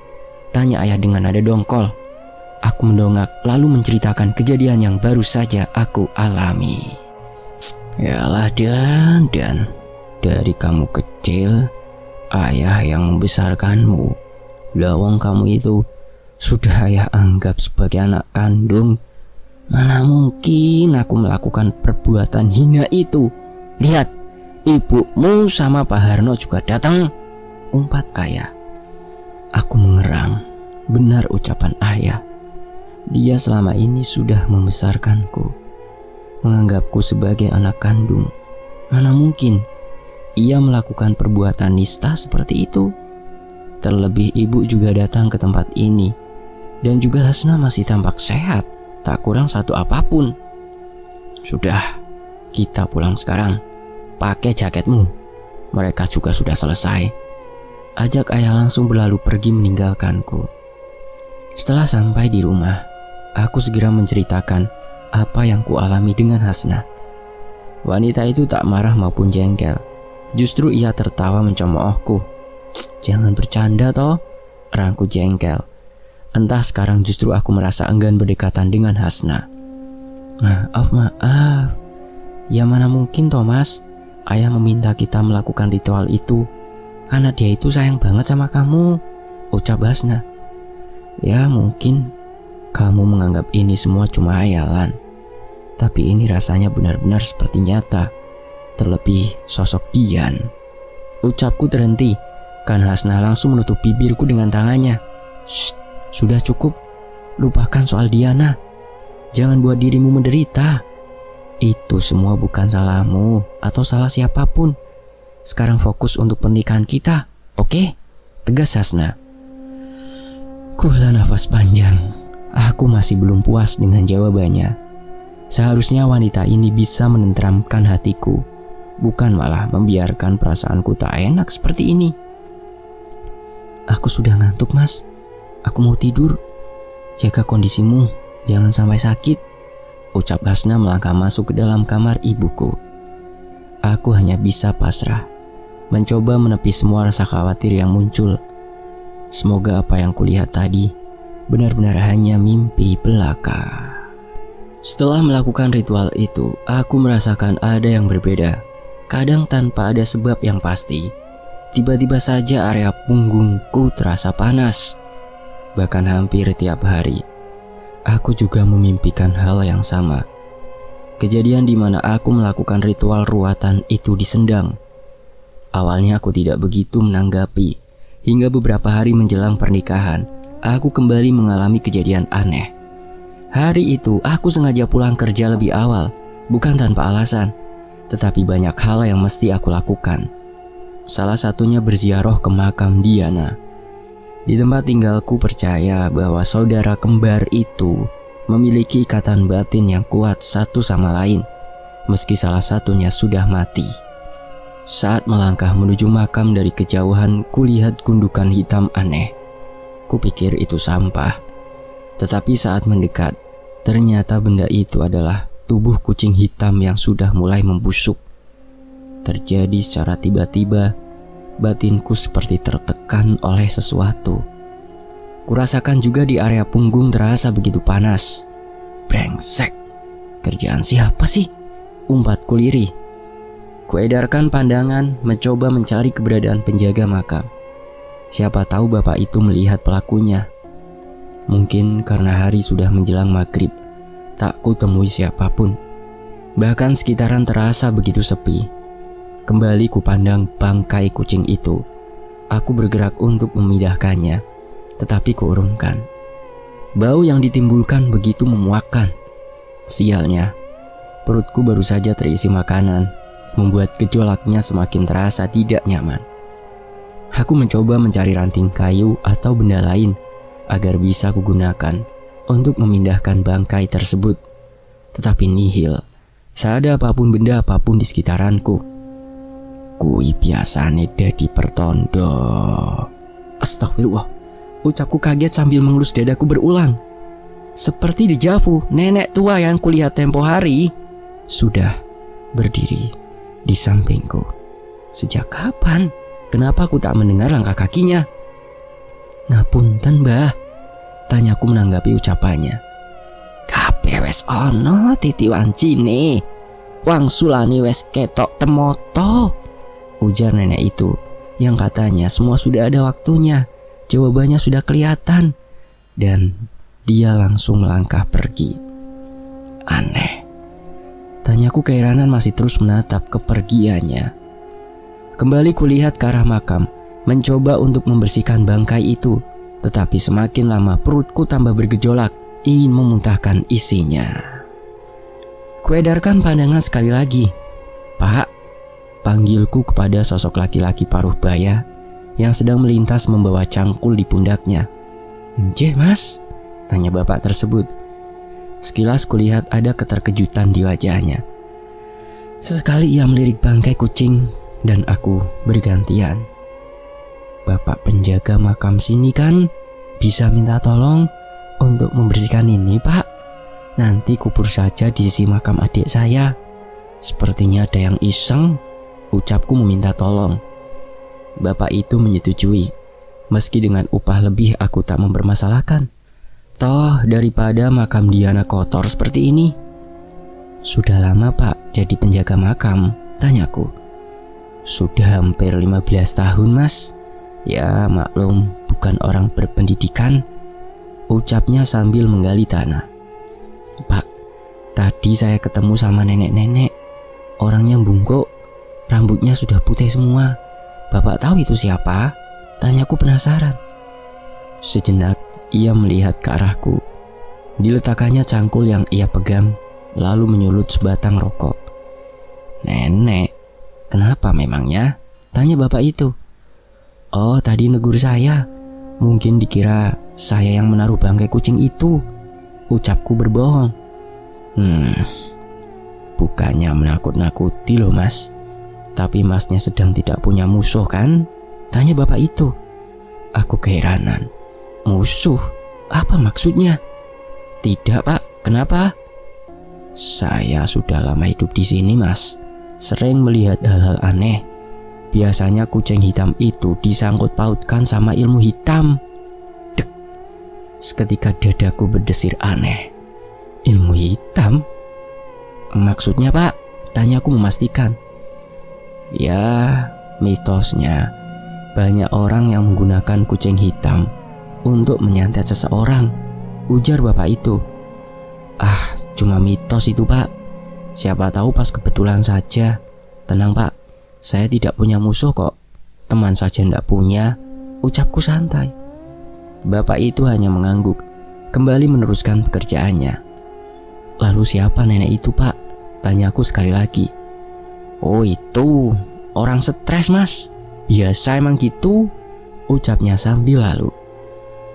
Tanya ayah dengan nada dongkol. Aku mendongak lalu menceritakan kejadian yang baru saja aku alami. Yalah Dan, dari kamu kecil, ayah yang membesarkanmu. Lawang kamu itu sudah ayah anggap sebagai anak kandung. Mana mungkin aku melakukan perbuatan hina itu. Lihat, ibumu sama Pak Harno juga datang, umpat ayah. Aku mengerang. Benar ucapan ayah. Dia selama ini sudah membesarkanku, menganggapku sebagai anak kandung. Mana mungkin ia melakukan perbuatan nista seperti itu. Terlebih ibu juga datang ke tempat ini. Dan juga Hasna masih tampak sehat, tak kurang satu apapun. Sudah, kita pulang sekarang. Pakai jaketmu. Mereka juga sudah selesai. Ajak ayah langsung berlalu pergi meninggalkanku. Setelah sampai di rumah, aku segera menceritakan apa yang kualami dengan Hasna. Wanita itu tak marah maupun jengkel. Justru ia tertawa mencemoohku. Jangan bercanda toh, rangku jengkel. Entah sekarang justru aku merasa enggan berdekatan dengan Hasna. Maaf. Ya mana mungkin Thomas, ayah meminta kita melakukan ritual itu karena dia itu sayang banget sama kamu, ucap Hasna. Ya mungkin kamu menganggap ini semua cuma hayalan, tapi ini rasanya benar-benar seperti nyata. Terlebih sosok Dian. Ucapku terhenti karena Hasna langsung menutup bibirku dengan tangannya. Shh, sudah cukup. Lupakan soal Diana. Jangan buat dirimu menderita. Itu semua bukan salahmu atau salah siapapun. Sekarang fokus untuk pernikahan kita, oke? Tegas Hasna. Kuhela nafas panjang. Aku masih belum puas dengan jawabannya. Seharusnya wanita ini bisa menenteramkan hatiku, bukan malah membiarkan perasaanku tak enak seperti ini. Aku sudah ngantuk mas. Aku mau tidur. Jaga kondisimu, jangan sampai sakit, ucap Hasna melangkah masuk ke dalam kamar ibuku. Aku hanya bisa pasrah, mencoba menepis semua rasa khawatir yang muncul. Semoga apa yang kulihat tadi benar-benar hanya mimpi belaka. Setelah melakukan ritual itu, aku merasakan ada yang berbeda. Kadang tanpa ada sebab yang pasti, tiba-tiba saja area punggungku terasa panas. Bahkan hampir tiap hari, aku juga memimpikan hal yang sama. Kejadian di mana aku melakukan ritual ruatan itu di Sendang. Awalnya aku tidak begitu menanggapi, hingga beberapa hari menjelang pernikahan, aku kembali mengalami kejadian aneh. Hari itu aku sengaja pulang kerja lebih awal, bukan tanpa alasan, tetapi banyak hal yang mesti aku lakukan. Salah satunya berziarah ke makam Diana. Di tempat tinggalku percaya bahwa saudara kembar itu memiliki ikatan batin yang kuat satu sama lain, meski salah satunya sudah mati. Saat melangkah menuju makam dari kejauhan, kulihat gundukan hitam aneh. Kupikir itu sampah. Tetapi saat mendekat, ternyata benda itu adalah tubuh kucing hitam yang sudah mulai membusuk. Terjadi secara tiba-tiba, batinku seperti tertekan oleh sesuatu. Kurasakan juga di area punggung terasa begitu panas. Brengsek, kerjaan siapa sih? Umpatku lirih. Kuedarkan pandangan, mencoba mencari keberadaan penjaga makam. Siapa tahu bapak itu melihat pelakunya. Mungkin karena hari sudah menjelang maghrib, tak kutemui siapapun. Bahkan sekitaran terasa begitu sepi. Kembali kupandang bangkai kucing itu. Aku bergerak untuk memindahkannya, tetapi kuurungkan. Bau yang ditimbulkan begitu memuakkan. Sialnya, perutku baru saja terisi makanan, membuat gejolaknya semakin terasa tidak nyaman. Aku mencoba mencari ranting kayu atau benda lain agar bisa kugunakan untuk memindahkan bangkai tersebut. Tetapi nihil, tak ada apapun benda apapun di sekitaranku. Kui biasane dadi pertondo. Astagfirullah, ucapku kaget sambil mengelus dadaku berulang. Seperti dejavu, nenek tua yang kulihat tempo hari sudah berdiri di sampingku. Sejak kapan? Kenapa aku tak mendengar langkah kakinya? Ngapunten, Mbah, tanyaku menanggapi ucapannya. Kabeh wes ono titi wancine. Wangsulane wes ketok temoto, ujar nenek itu yang katanya semua sudah ada waktunya. Jawabannya sudah kelihatan. Dan dia langsung melangkah pergi. Aneh. Tanyaku keheranan masih terus menatap kepergiannya. Kembali kulihat ke arah makam, mencoba untuk membersihkan bangkai itu. Tetapi semakin lama perutku tambah bergejolak, ingin memuntahkan isinya. Kuedarkan pandangan sekali lagi. Pak, panggilku kepada sosok laki-laki paruh baya yang sedang melintas membawa cangkul di pundaknya. "Nggih, Mas?" tanya bapak tersebut. Sekilas kulihat ada keterkejutan di wajahnya. Sesekali ia melirik bangkai kucing dan aku bergantian. "Bapak penjaga makam sini kan? Bisa minta tolong untuk membersihkan ini, Pak? Nanti kubur saja di sisi makam adik saya. Sepertinya ada yang iseng," ucapku meminta tolong. Bapak itu menyetujui. Meski dengan upah lebih aku tak mempermasalahkan. Toh daripada makam Diana kotor seperti ini. "Sudah lama, Pak, jadi penjaga makam?" tanyaku. "Sudah hampir 15 tahun, Mas. Ya maklum, bukan orang berpendidikan," ucapnya sambil menggali tanah. "Pak, tadi saya ketemu sama nenek-nenek. Orangnya bungkuk, rambutnya sudah putih semua. Bapak tahu itu siapa?" tanyaku penasaran. Sejenak ia melihat ke arahku. Diletakkannya cangkul yang ia pegang, lalu menyulut sebatang rokok. "Nenek, kenapa memangnya?" tanya bapak itu. "Oh, tadi negur saya. Mungkin dikira saya yang menaruh bangkai kucing itu," ucapku berbohong. Bukannya menakut-nakuti loh, Mas. Tapi Masnya sedang tidak punya musuh kan?" tanya bapak itu. Aku keheranan. "Musuh? Apa maksudnya?" "Tidak, Pak. Kenapa?" "Saya sudah lama hidup di sini, Mas. Sering melihat hal-hal aneh. Biasanya kucing hitam itu disangkut pautkan sama ilmu hitam." Dek. Seketika dadaku berdesir aneh. Ilmu hitam? Maksudnya Pak? Tanyaku memastikan. Ya, mitosnya banyak orang yang menggunakan kucing hitam untuk menyantet seseorang, ujar bapak itu. Ah, cuma mitos itu Pak. Siapa tahu pas kebetulan saja. Tenang Pak, saya tidak punya musuh kok. Teman saja tidak punya, ucapku santai. Bapak itu hanya mengangguk, kembali meneruskan pekerjaannya. Lalu siapa nenek itu Pak? Tanyaku sekali lagi. Oh itu, orang stres Mas. Biasa emang gitu, ucapnya sambil lalu.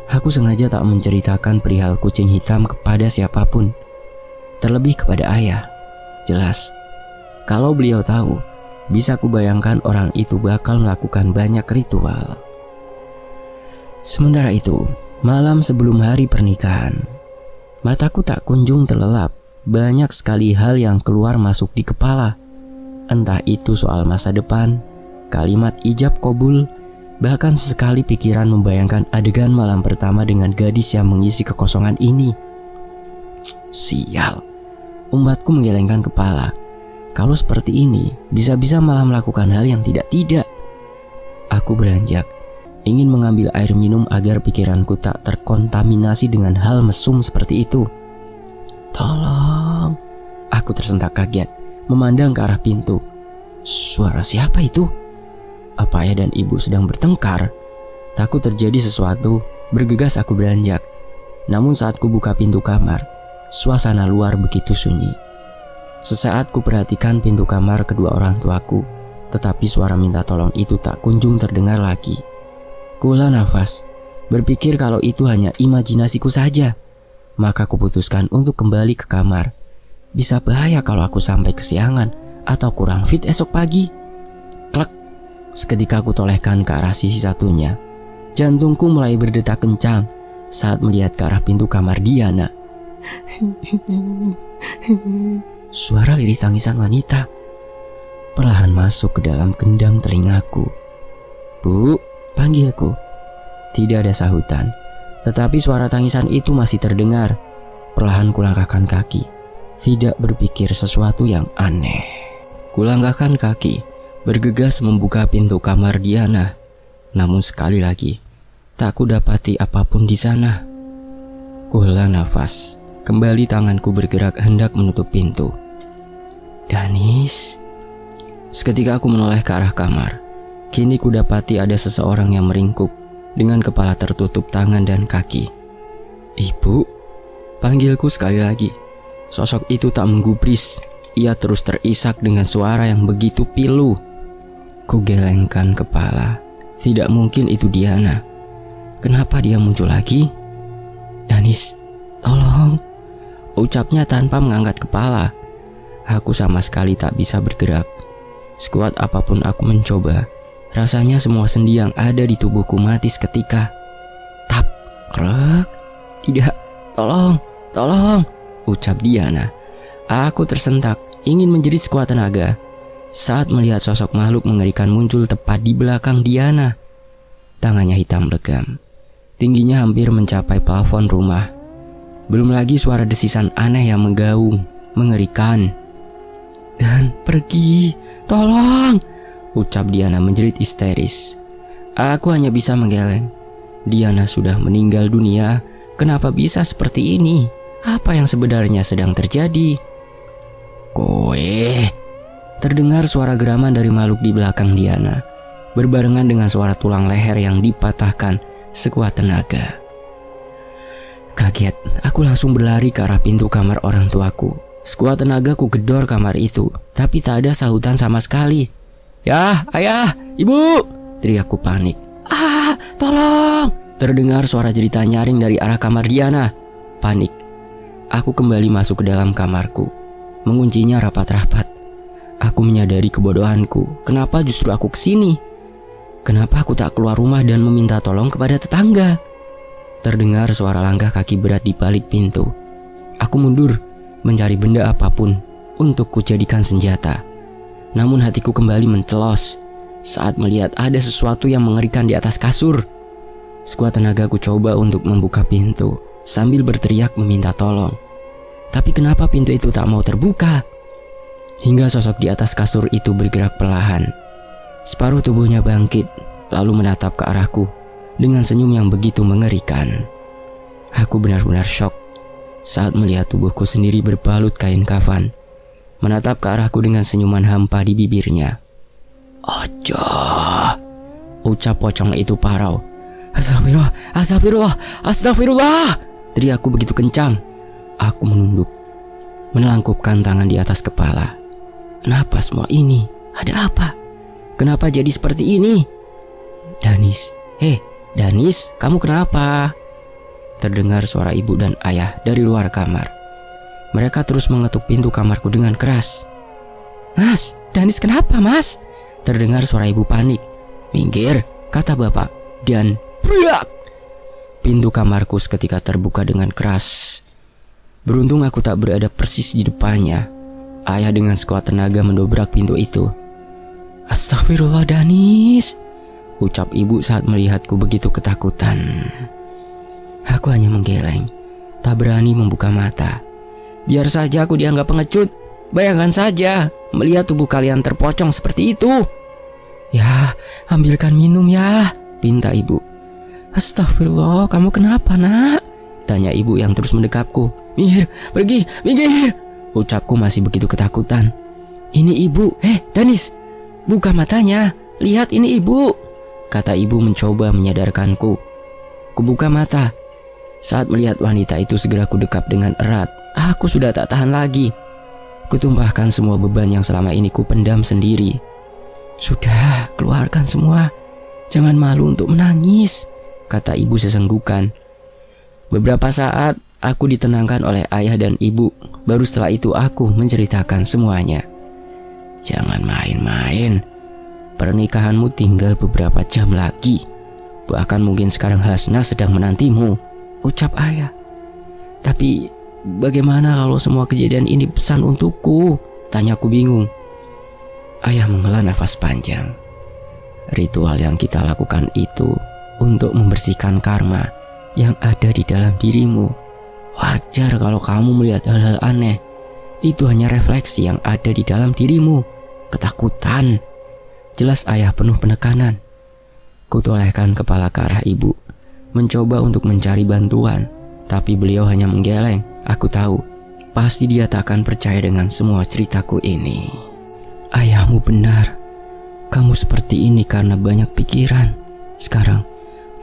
Aku sengaja tak menceritakan perihal kucing hitam kepada siapapun, terlebih kepada ayah. Jelas, kalau beliau tahu, bisa kubayangkan orang itu bakal melakukan banyak ritual. Sementara itu, malam sebelum hari pernikahan, mataku tak kunjung terlelap. Banyak sekali hal yang keluar masuk di kepala. Entah itu soal masa depan, kalimat ijab kabul, bahkan sesekali pikiran membayangkan adegan malam pertama dengan gadis yang mengisi kekosongan ini. Sial, umatku menggelengkan kepala. Kalau seperti ini, bisa-bisa malah melakukan hal yang tidak-tidak. Aku beranjak, ingin mengambil air minum agar pikiranku tak terkontaminasi dengan hal mesum seperti itu. Tolong, aku tersentak kaget, memandang ke arah pintu. Suara siapa itu? Apa ayah dan ibu sedang bertengkar? Takut terjadi sesuatu, bergegas aku beranjak. Namun saat ku buka pintu kamar, suasana luar begitu sunyi. Sesaat ku perhatikan pintu kamar kedua orang tuaku, tetapi suara minta tolong itu tak kunjung terdengar lagi. Kula nafas, berpikir kalau itu hanya imajinasiku saja. Maka kuputuskan untuk kembali ke kamar. Bisa bahaya kalau aku sampai kesiangan atau kurang fit esok pagi. Klek, seketika aku tolehkan ke arah sisi satunya. Jantungku mulai berdetak kencang saat melihat ke arah pintu kamar Diana. Suara lirih tangisan wanita perlahan masuk ke dalam gendang telingaku. Bu, panggilku. Tidak ada sahutan, tetapi suara tangisan itu masih terdengar. Perlahan kulangkahkan kaki, tidak berpikir sesuatu yang aneh. Kulangkahkan kaki, bergegas membuka pintu kamar Diana. Namun sekali lagi, tak kudapati apapun di sana. Kuhela nafas, kembali tanganku bergerak hendak menutup pintu. Danis. Seketika aku menoleh ke arah kamar. Kini kudapati ada seseorang yang meringkuk dengan kepala tertutup tangan dan kaki. Ibu, panggilku sekali lagi. Sosok itu tak menggubris. Ia terus terisak dengan suara yang begitu pilu. Kugelengkan kepala. Tidak mungkin itu Diana. Kenapa dia muncul lagi? Danis, tolong, ucapnya tanpa mengangkat kepala. Aku sama sekali tak bisa bergerak. Sekuat apapun aku mencoba, rasanya semua sendi yang ada di tubuhku mati seketika. Tap, krek. Tidak, tolong, tolong, ucap Diana. Aku tersentak, ingin menjerit sekuat tenaga saat melihat sosok makhluk mengerikan muncul tepat di belakang Diana. Tangannya hitam legam, tingginya hampir mencapai plafon rumah. Belum lagi suara desisan aneh yang menggaung, mengerikan. Dan pergi, tolong, ucap Diana menjerit histeris. Aku hanya bisa menggeleng. Diana sudah meninggal dunia. Kenapa bisa seperti ini? Apa yang sebenarnya sedang terjadi? Kowe. Terdengar suara geraman dari makhluk di belakang Diana, berbarengan dengan suara tulang leher yang dipatahkan sekuat tenaga. Kaget, aku langsung berlari ke arah pintu kamar orang tuaku. Sekuat tenaga ku gedor kamar itu, tapi tak ada sahutan sama sekali. Ya, ayah, ibu, teriakku panik. Ah, tolong! Terdengar suara cerita nyaring dari arah kamar Diana. Panik, aku kembali masuk ke dalam kamarku, menguncinya rapat-rapat. Aku menyadari kebodohanku. Kenapa justru aku kesini? Kenapa aku tak keluar rumah dan meminta tolong kepada tetangga? Terdengar suara langkah kaki berat di balik pintu. Aku mundur, mencari benda apapun untuk kujadikan senjata. Namun hatiku kembali mencelos saat melihat ada sesuatu yang mengerikan di atas kasur. Sekuat tenaga ku coba untuk membuka pintu sambil berteriak meminta tolong. Tapi kenapa pintu itu tak mau terbuka? Hingga sosok di atas kasur itu bergerak perlahan. Separuh tubuhnya bangkit lalu menatap ke arahku dengan senyum yang begitu mengerikan. Aku benar-benar syok saat melihat tubuhku sendiri berbalut kain kafan, menatap ke arahku dengan senyuman hampa di bibirnya. "Ojo," ucap pocong itu parau. "Astagfirullah, astagfirullah, astagfirullah!" teriakku begitu kencang. Aku menunduk, menelangkupkan tangan di atas kepala. Kenapa semua ini? Ada apa? Kenapa jadi seperti ini? "Danis, Danis, kamu kenapa?" Terdengar suara ibu dan ayah dari luar kamar. Mereka terus mengetuk pintu kamarku dengan keras. "Mas, Danis kenapa, Mas?" Terdengar suara ibu panik. "Minggir," kata bapak, dan brak! Pintu kamarku seketika terbuka dengan keras. Beruntung aku tak berada persis di depannya. Ayah dengan sekuat tenaga mendobrak pintu itu. "Astagfirullah, Danis," ucap ibu saat melihatku begitu ketakutan. Aku hanya menggeleng, tak berani membuka mata. Biar saja aku dianggap pengecut. Bayangkan saja melihat tubuh kalian terpocong seperti itu. "Ya, ambilkan minum ya," pinta ibu. "Astagfirullah, kamu kenapa, Nak?" tanya ibu yang terus mendekapku. "Minggir, pergi, minggir," ucapku masih begitu ketakutan. "Ini ibu, Danis, buka matanya, lihat ini ibu," kata ibu mencoba menyadarkanku. Kubuka mata. Saat melihat wanita itu segera kudekap dengan erat. Aku sudah tak tahan lagi. Kutumpahkan semua beban yang selama ini kupendam sendiri. "Sudah, keluarkan semua. Jangan malu untuk menangis," kata ibu sesenggukan. Beberapa saat aku ditenangkan oleh ayah dan ibu. Baru setelah itu aku menceritakan semuanya. "Jangan main-main. Pernikahanmu tinggal beberapa jam lagi. Bahkan mungkin sekarang Hasna sedang menantimu," ucap ayah. "Tapi bagaimana kalau semua kejadian ini pesan untukku?" tanyaku bingung. Ayah menghela nafas panjang. "Ritual yang kita lakukan itu untuk membersihkan karma yang ada di dalam dirimu. Wajar kalau kamu melihat hal-hal aneh. Itu hanya refleksi yang ada di dalam dirimu. Ketakutan," jelas ayah penuh penekanan. Kutolehkan kepala ke arah ibu, mencoba untuk mencari bantuan, tapi beliau hanya menggeleng. Aku tahu, pasti dia tak akan percaya dengan semua ceritaku ini. "Ayahmu benar. Kamu seperti ini karena banyak pikiran. Sekarang,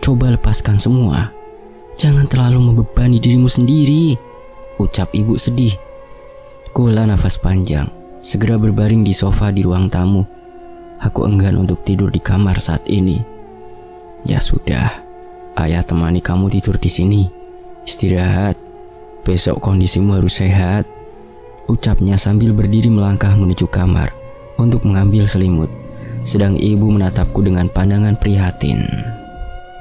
coba lepaskan semua. Jangan terlalu membebani dirimu sendiri," ucap ibu sedih. Kuhela nafas panjang, segera berbaring di sofa di ruang tamu. Aku enggan untuk tidur di kamar saat ini. "Ya sudah, ayah temani kamu tidur di sini. Istirahat. Besok kondisimu harus sehat," ucapnya sambil berdiri melangkah menuju kamar untuk mengambil selimut. Sedang ibu menatapku dengan pandangan prihatin.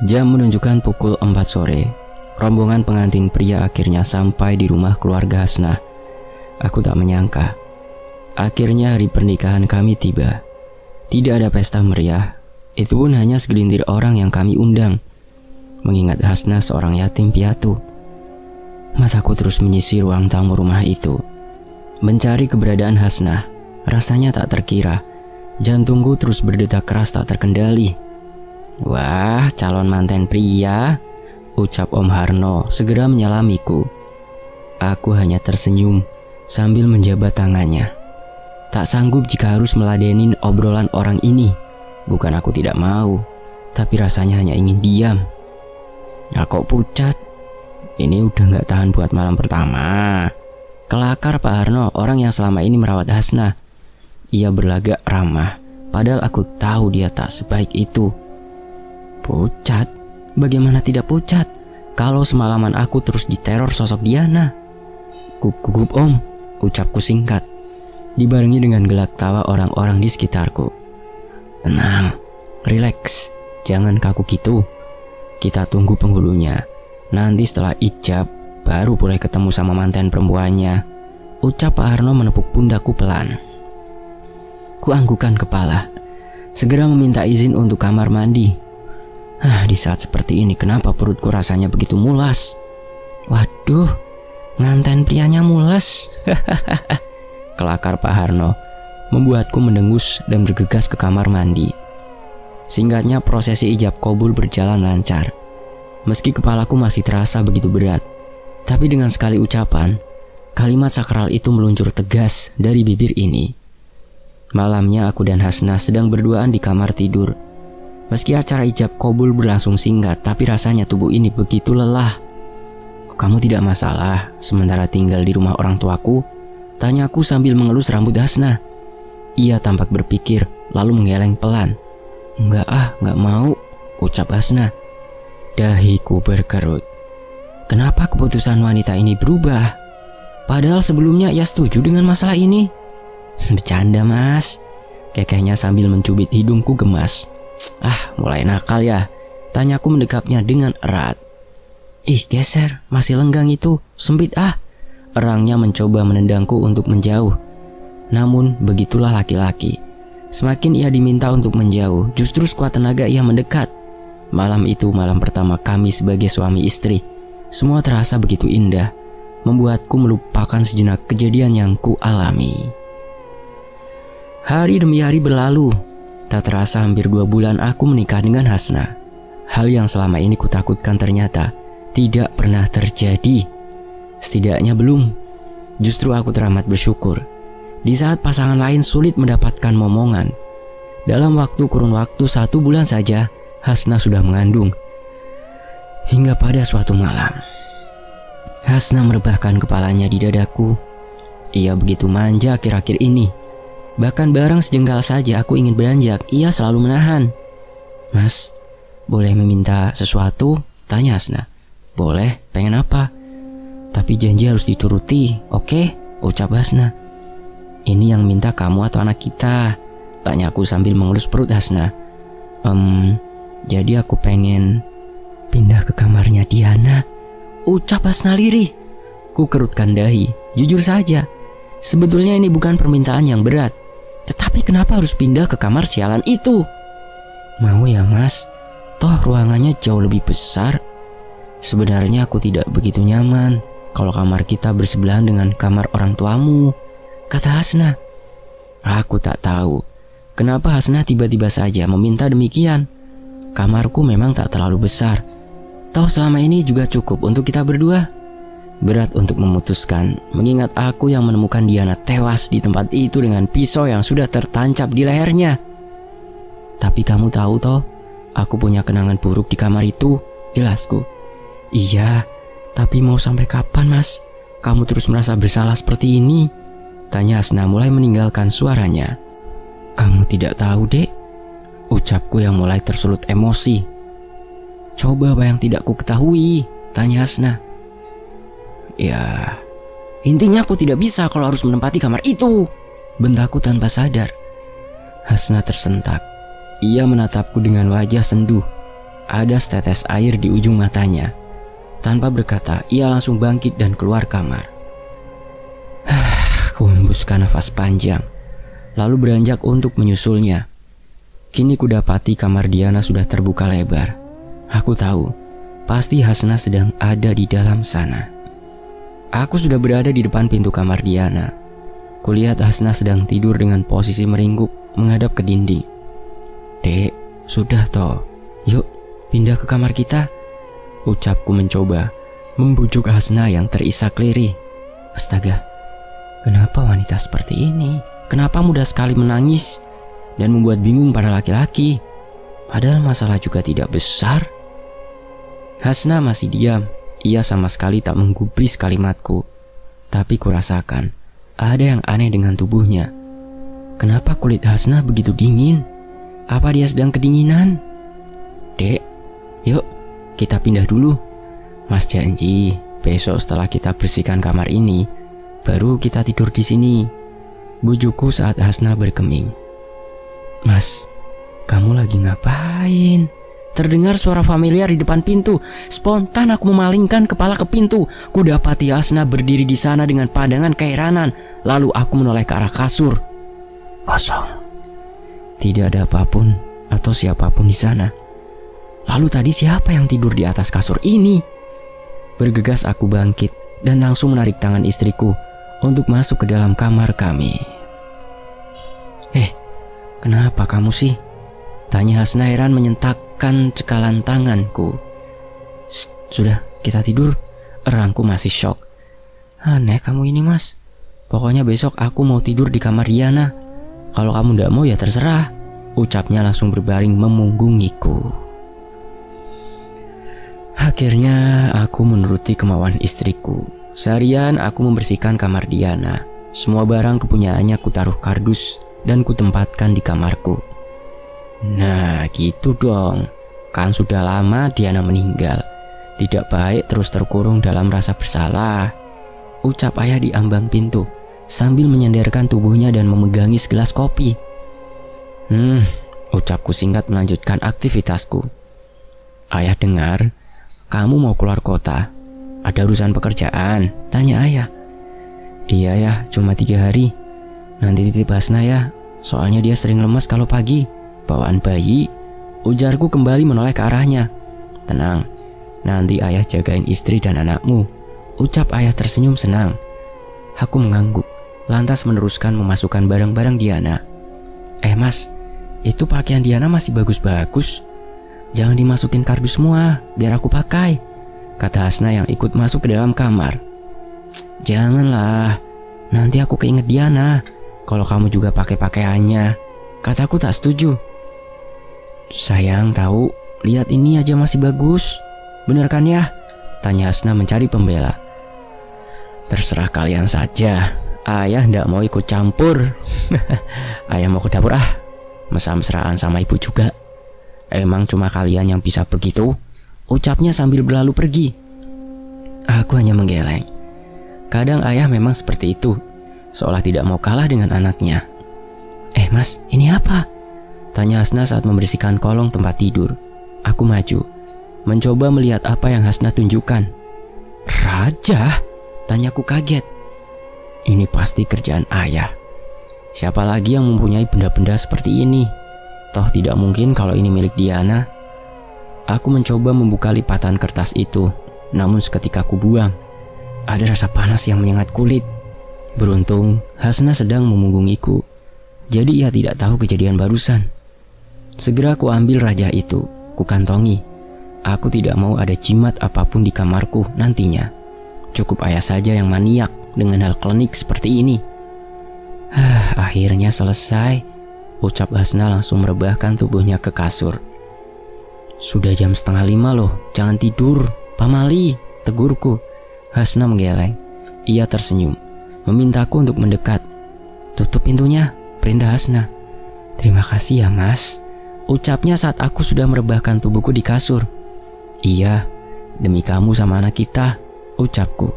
Jam menunjukkan pukul 4 sore. Rombongan pengantin pria akhirnya sampai di rumah keluarga Hasna. Aku tak menyangka. Akhirnya hari pernikahan kami tiba. Tidak ada pesta meriah. Itu pun hanya segelintir orang yang kami undang. Mengingat Hasna seorang yatim piatu. Mataku terus menyisir ruang tamu rumah itu, mencari keberadaan Hasna. Rasanya tak terkira. Jantungku terus berdetak keras tak terkendali. "Wah, calon manten pria," ucap Om Harno segera menyalamiku. Aku hanya tersenyum sambil menjabat tangannya. Tak sanggup jika harus meladenin obrolan orang ini. Bukan aku tidak mau, tapi rasanya hanya ingin diam. "Ya kok pucat? Ini udah gak tahan buat malam pertama." Kelakar Pak Harno, orang yang selama ini merawat Hasna. Ia berlagak ramah, padahal aku tahu dia tak sebaik itu. "Pucat? Bagaimana tidak pucat? Kalau semalaman aku terus diteror sosok Diana." "Gugup Om," ucapku singkat, dibarengi dengan gelak tawa orang-orang di sekitarku. "Tenang, rileks, jangan kaku gitu. Kita tunggu penghulunya. Nanti setelah ijab, baru boleh ketemu sama mantan perempuannya," ucap Pak Harno menepuk pundakku pelan. Kuanggukan kepala, segera meminta izin untuk kamar mandi. Di saat seperti ini kenapa perutku rasanya begitu mulas? Waduh, nganten prianya mules. Kelakar Pak Harno membuatku mendengus dan bergegas ke kamar mandi. Singkatnya, prosesi ijab kabul berjalan lancar. Meski kepalaku masih terasa begitu berat, tapi dengan sekali ucapan, kalimat sakral itu meluncur tegas dari bibir ini. Malamnya aku dan Hasna sedang berduaan di kamar tidur. Meski acara ijab kabul berlangsung singkat, tapi rasanya tubuh ini begitu lelah. "Kamu tidak masalah sementara tinggal di rumah orang tuaku?" tanyaku sambil mengelus rambut Hasna. Ia tampak berpikir, lalu menggeleng pelan. Enggak mau," ucap Hasna. Dahiku berkerut. Kenapa keputusan wanita ini berubah? Padahal sebelumnya ia setuju dengan masalah ini. "Bercanda mas," kekehnya sambil mencubit hidungku gemas. Mulai nakal ya, tanyaku mendekapnya dengan erat. "Ih geser, masih lenggang itu, sempit Erangnya mencoba menendangku untuk menjauh. Namun begitulah laki-laki. Semakin ia diminta untuk menjauh, justru sekuat tenaga ia mendekat. Malam itu malam pertama kami sebagai suami istri. Semua terasa begitu indah, membuatku melupakan sejenak kejadian yang ku alami. Hari demi hari berlalu. Tak terasa hampir 2 bulan aku menikah dengan Hasna. Hal yang selama ini kutakutkan ternyata tidak pernah terjadi. Setidaknya belum. Justru aku teramat bersyukur. Di saat pasangan lain sulit mendapatkan momongan, dalam kurun waktu 1 bulan saja Hasna sudah mengandung. Hingga pada suatu malam, Hasna merebahkan kepalanya di dadaku. Ia begitu manja akhir-akhir ini. Bahkan barang sejengkal saja aku ingin beranjak, ia selalu menahan. "Mas, boleh meminta sesuatu?" tanya Hasna. "Boleh, pengen apa? Tapi janji harus dituruti, oke?" ucap Hasna. "Ini yang minta kamu atau anak kita?" tanyaku sambil mengelus perut Hasna. Jadi aku pengen pindah ke kamarnya Diana," ucap Hasna lirih. Ku kerutkan dahi. Jujur saja, sebetulnya ini bukan permintaan yang berat. Tetapi kenapa harus pindah ke kamar sialan itu? "Mau ya mas, toh ruangannya jauh lebih besar. Sebenarnya aku tidak begitu nyaman kalau kamar kita bersebelahan dengan kamar orang tuamu," kata Hasna. Aku tak tahu kenapa Hasna tiba-tiba saja meminta demikian. Kamarku memang tak terlalu besar, toh selama ini juga cukup untuk kita berdua. Berat untuk memutuskan, mengingat aku yang menemukan Diana tewas di tempat itu dengan pisau yang sudah tertancap di lehernya. "Tapi kamu tahu toh, aku punya kenangan buruk di kamar itu," jelasku. "Iya, tapi mau sampai kapan mas? Kamu terus merasa bersalah seperti ini?" tanya Hasna mulai meninggalkan suaranya. "Kamu tidak tahu dek," ucapku yang mulai tersulut emosi. "Coba apa yang tidak ku ketahui?" tanya Hasna. "Ya, intinya aku tidak bisa kalau harus menempati kamar itu," bentakku tanpa sadar. Hasna tersentak. Ia menatapku dengan wajah sendu. Ada setetes air di ujung matanya. Tanpa berkata, ia langsung bangkit dan keluar kamar. Aku hembuskan nafas panjang, lalu beranjak untuk menyusulnya. Kini kudapati kamar Diana sudah terbuka lebar. Aku tahu, pasti Hasna sedang ada di dalam sana. Aku sudah berada di depan pintu kamar Diana. Kulihat Hasna sedang tidur dengan posisi meringkuk menghadap ke dinding. "Dek, sudah toh. Yuk, pindah ke kamar kita," ucapku mencoba membujuk Hasna yang terisak lirih. Astaga, kenapa wanita seperti ini? Kenapa mudah sekali menangis dan membuat bingung para laki-laki? Padahal masalah juga tidak besar. Hasna masih diam. Ia sama sekali tak menggubris kalimatku. Tapi kurasakan ada yang aneh dengan tubuhnya. Kenapa kulit Hasna begitu dingin? Apa dia sedang kedinginan? "Dek, yuk kita pindah dulu. Mas janji besok setelah kita bersihkan kamar ini, baru kita tidur di sini," bujukku saat Hasna berkeming. "Mas, kamu lagi ngapain?" Terdengar suara familiar di depan pintu. Spontan aku memalingkan kepala ke pintu. Kudapati Hasna berdiri di sana dengan pandangan keheranan. Lalu aku menoleh ke arah kasur. Kosong. Tidak ada apapun atau siapapun di sana. Lalu tadi siapa yang tidur di atas kasur ini? Bergegas aku bangkit dan langsung menarik tangan istriku untuk masuk ke dalam kamar kami. Kenapa kamu sih? Tanya Hasna heran menyentakkan cekalan tanganku. Sudah, kita tidur. Erangku masih syok. Aneh kamu ini, Mas. Pokoknya besok aku mau tidur di kamar Diana. Kalau kamu ndak mau ya terserah. Ucapnya langsung berbaring memunggungiku. Akhirnya aku menuruti kemauan istriku. Seharian aku membersihkan kamar Diana. Semua barang kepunyaannya kutaruh kardus dan kutempatkan di kamarku. Nah gitu dong. Kan sudah lama Diana meninggal. Tidak baik terus terkurung dalam rasa bersalah. Ucap ayah di ambang pintu sambil menyandarkan tubuhnya dan memegangi segelas kopi. Ucapku singkat melanjutkan aktivitasku. Ayah dengar kamu mau keluar kota. Ada urusan pekerjaan? Tanya ayah. Iya ya, cuma 3 hari. Nanti titip Hasna ya, soalnya dia sering lemas kalau pagi. Bawaan bayi. Ujarku kembali menoleh ke arahnya. Tenang, nanti ayah jagain istri dan anakmu. Ucap ayah tersenyum senang. Aku mengangguk, lantas meneruskan memasukkan barang-barang Diana. Mas, itu pakaian Diana masih bagus-bagus. Jangan dimasukin kardus semua, biar aku pakai, kata Hasna yang ikut masuk ke dalam kamar. Janganlah, nanti aku keinget Diana kalau kamu juga pakai pakaiannya, kataku tak setuju. Sayang tahu, lihat ini aja masih bagus. Bener kan ya? Tanya Hasna mencari pembela. Terserah kalian saja, ayah ndak mau ikut campur. Ayah mau ke dapur mesra-mesraan sama ibu juga. Emang cuma kalian yang bisa begitu? Ucapnya sambil berlalu pergi. Aku hanya menggeleng. Kadang ayah memang seperti itu, seolah tidak mau kalah dengan anaknya. Mas, ini apa? Tanya Hasna saat membersihkan kolong tempat tidur. Aku maju, mencoba melihat apa yang Hasna tunjukkan. Raja? Tanyaku kaget. Ini pasti kerjaan ayah. Siapa lagi yang mempunyai benda-benda seperti ini? Toh tidak mungkin kalau ini milik Diana. Aku mencoba membuka lipatan kertas itu, namun seketika aku buang. Ada rasa panas yang menyengat kulit. Beruntung Hasna sedang memunggungiku, jadi ia tidak tahu kejadian barusan. Segera aku ambil raja itu, ku kantongi. Aku tidak mau ada jimat apapun di kamarku nantinya. Cukup ayah saja yang maniak dengan hal klinik seperti ini. Akhirnya selesai, ucap Hasna langsung merebahkan tubuhnya ke kasur. Sudah jam 4:30 loh, jangan tidur, pamali, tegurku. Hasna menggeleng. Ia tersenyum, memintaku untuk mendekat. Tutup pintunya, perintah Hasna. Terima kasih ya mas, ucapnya saat aku sudah merebahkan tubuhku di kasur. Iya, demi kamu sama anak kita, ucapku.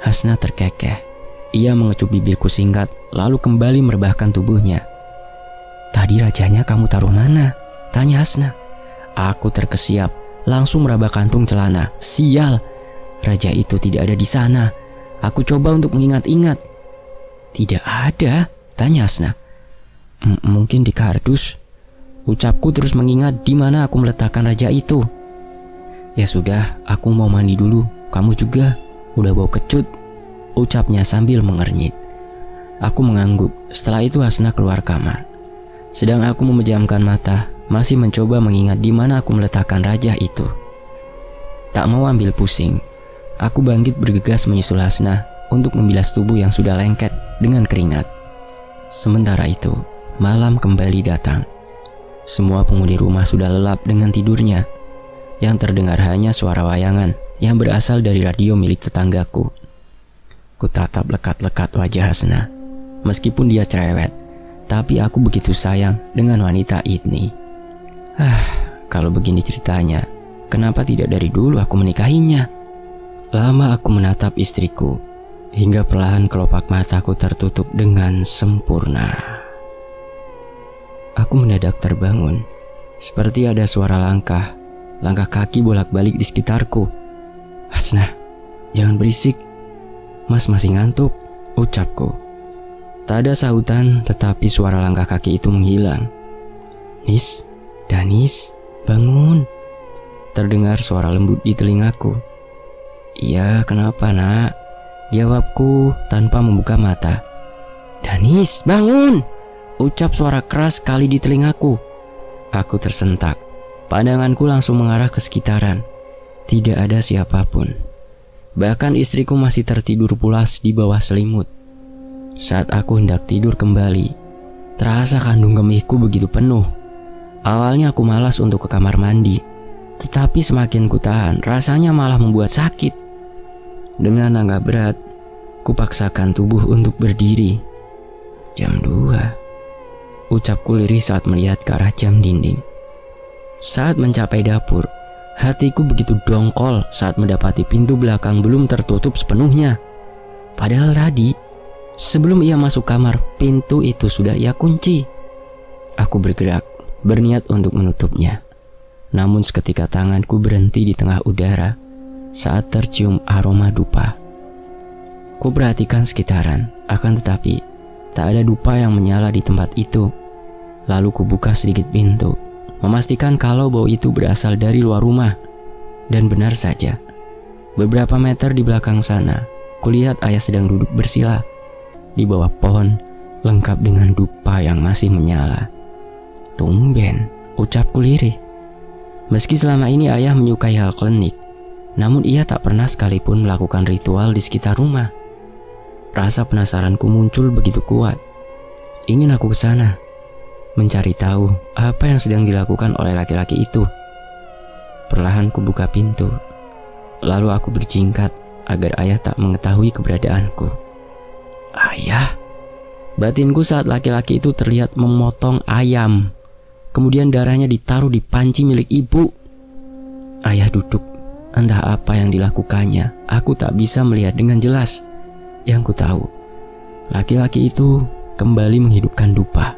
Hasna terkekeh. Ia mengecup bibirku singkat, lalu kembali merebahkan tubuhnya. Tadi rajanya kamu taruh mana? Tanya Hasna. Aku terkesiap, langsung meraba kantung celana. Sial, raja itu tidak ada di sana. Aku coba untuk mengingat-ingat. Tidak ada, tanya Hasna. Mungkin di kardus. Ucapku terus mengingat di mana aku meletakkan raja itu. Ya sudah, aku mau mandi dulu. Kamu juga, udah bau kecut, ucapnya sambil mengernyit. Aku mengangguk. Setelah itu Hasna keluar kamar. Sedang aku memejamkan mata, masih mencoba mengingat di mana aku meletakkan raja itu. Tak mau ambil pusing, aku bangkit bergegas menyusul Hasna untuk membilas tubuh yang sudah lengket dengan keringat. Sementara itu, malam kembali datang. Semua penghuni rumah sudah lelap dengan tidurnya. Yang terdengar hanya suara wayangan yang berasal dari radio milik tetanggaku. Kutatap lekat-lekat wajah Hasna. Meskipun dia cerewet, tapi aku begitu sayang dengan wanita ini. Kalau begini ceritanya, kenapa tidak dari dulu aku menikahinya? Lama aku menatap istriku, hingga perlahan kelopak mataku tertutup dengan sempurna. Aku mendadak terbangun, seperti ada suara langkah kaki bolak-balik di sekitarku. Hasna, jangan berisik. Mas masih ngantuk, ucapku. Tak ada sahutan, tetapi suara langkah kaki itu menghilang. Nis, Danis, bangun. Terdengar suara lembut di telingaku. "Iya, kenapa nak?" jawabku tanpa membuka mata. "Danis, bangun!" ucap suara keras sekali di telingaku. Aku tersentak. Pandanganku langsung mengarah ke sekitaran. Tidak ada siapapun. Bahkan istriku masih tertidur pulas di bawah selimut. Saat aku hendak tidur kembali, terasa kandung kemihku begitu penuh. Awalnya aku malas untuk ke kamar mandi, tetapi semakin kutahan, rasanya malah membuat sakit. Dengan langkah berat, kupaksakan tubuh untuk berdiri. Jam 2, ucapku lirih saat melihat ke arah jam dinding. Saat mencapai dapur, hatiku begitu dongkol saat mendapati pintu belakang belum tertutup sepenuhnya. Padahal tadi, sebelum ia masuk kamar, pintu itu sudah ia kunci. Aku bergerak, berniat untuk menutupnya. Namun seketika tanganku berhenti di tengah udara saat tercium aroma dupa. Ku perhatikan sekitaran, akan tetapi tak ada dupa yang menyala di tempat itu. Lalu ku buka sedikit pintu, memastikan kalau bau itu berasal dari luar rumah. Dan benar saja, beberapa meter di belakang sana, kulihat ayah sedang duduk bersila di bawah pohon, lengkap dengan dupa yang masih menyala. Tumben, ucapku lirih. Meski selama ini ayah menyukai hal klinik, namun ia tak pernah sekalipun melakukan ritual di sekitar rumah. Rasa penasaranku muncul begitu kuat. Ingin aku ke sana, mencari tahu apa yang sedang dilakukan oleh laki-laki itu. Perlahan ku buka pintu, lalu aku berjingkat agar ayah tak mengetahui keberadaanku. Ayah? Batinku saat laki-laki itu terlihat memotong ayam. Kemudian darahnya ditaruh di panci milik ibu. Ayah duduk, entah apa yang dilakukannya. Aku tak bisa melihat dengan jelas. Yang ku tahu, laki-laki itu kembali menghidupkan dupa.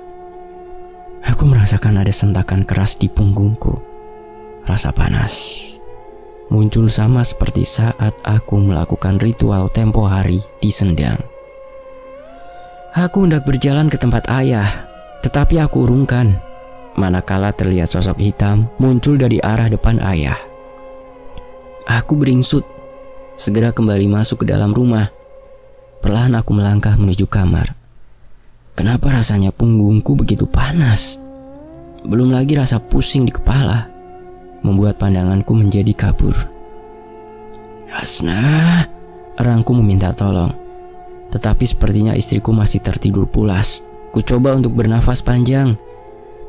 Aku merasakan ada sentakan keras di punggungku. Rasa panas muncul sama seperti saat aku melakukan ritual tempo hari di Sendang. Aku hendak berjalan ke tempat ayah, tetapi aku urungkan manakala terlihat sosok hitam muncul dari arah depan ayah. Aku beringsut, segera kembali masuk ke dalam rumah. Perlahan aku melangkah menuju kamar. Kenapa rasanya punggungku begitu panas? Belum lagi rasa pusing di kepala membuat pandanganku menjadi kabur. Hasna, erangku meminta tolong. Tetapi sepertinya istriku masih tertidur pulas. Ku coba untuk bernafas panjang.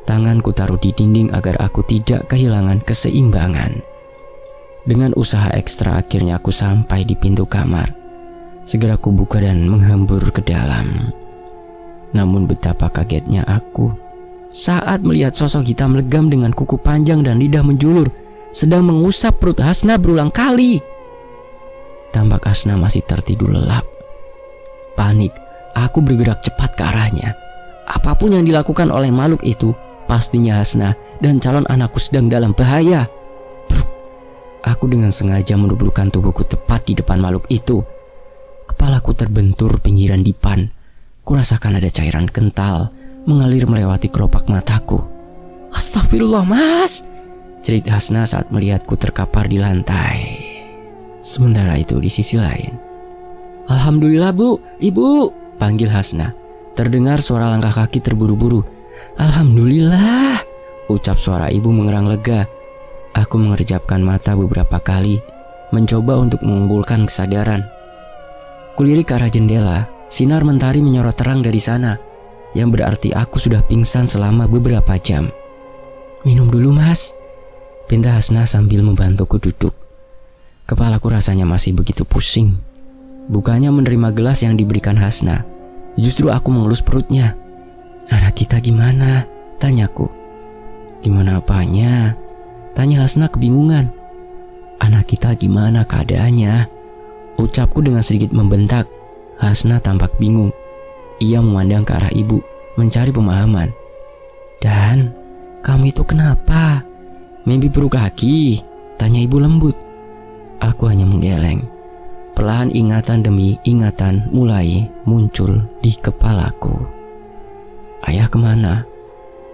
Tanganku taruh di dinding agar aku tidak kehilangan keseimbangan. Dengan usaha ekstra akhirnya aku sampai di pintu kamar. Segera ku buka dan menghambur ke dalam. Namun betapa kagetnya aku saat melihat sosok hitam legam dengan kuku panjang dan lidah menjulur sedang mengusap perut Hasna berulang kali. Tampak Hasna masih tertidur lelap. Panik, aku bergerak cepat ke arahnya. Apapun yang dilakukan oleh makhluk itu, pastinya Hasna dan calon anakku sedang dalam bahaya. Bruk. Aku dengan sengaja mendudukan tubuhku tepat di depan makhluk itu. Kepalaku terbentur pinggiran dipan. Kurasakan ada cairan kental mengalir melewati kelopak mataku. Astagfirullah mas, cerit Hasna saat melihatku terkapar di lantai. Sementara itu di sisi lain, Alhamdulillah bu, ibu, panggil Hasna. Terdengar suara langkah kaki terburu-buru. Alhamdulillah, ucap suara ibu mengerang lega. Aku mengerjapkan mata beberapa kali, mencoba untuk mengumpulkan kesadaran. Kulirik ke arah jendela. Sinar mentari menyorot terang dari sana, yang berarti aku sudah pingsan selama beberapa jam. Minum dulu mas, pinta Hasna sambil membantuku duduk. Kepalaku rasanya masih begitu pusing. Bukannya menerima gelas yang diberikan Hasna, justru aku mengelus perutnya. Anak kita gimana? Tanyaku. Gimana apanya? Tanya Hasna kebingungan. Anak kita gimana keadaannya? Ucapku dengan sedikit membentak. Hasna tampak bingung. Ia memandang ke arah ibu, mencari pemahaman. Dan, kamu itu kenapa? Mimpi buruk lagi? Tanya ibu lembut. Aku hanya menggeleng. Perlahan ingatan demi ingatan mulai muncul di kepalaku. Ayah kemana?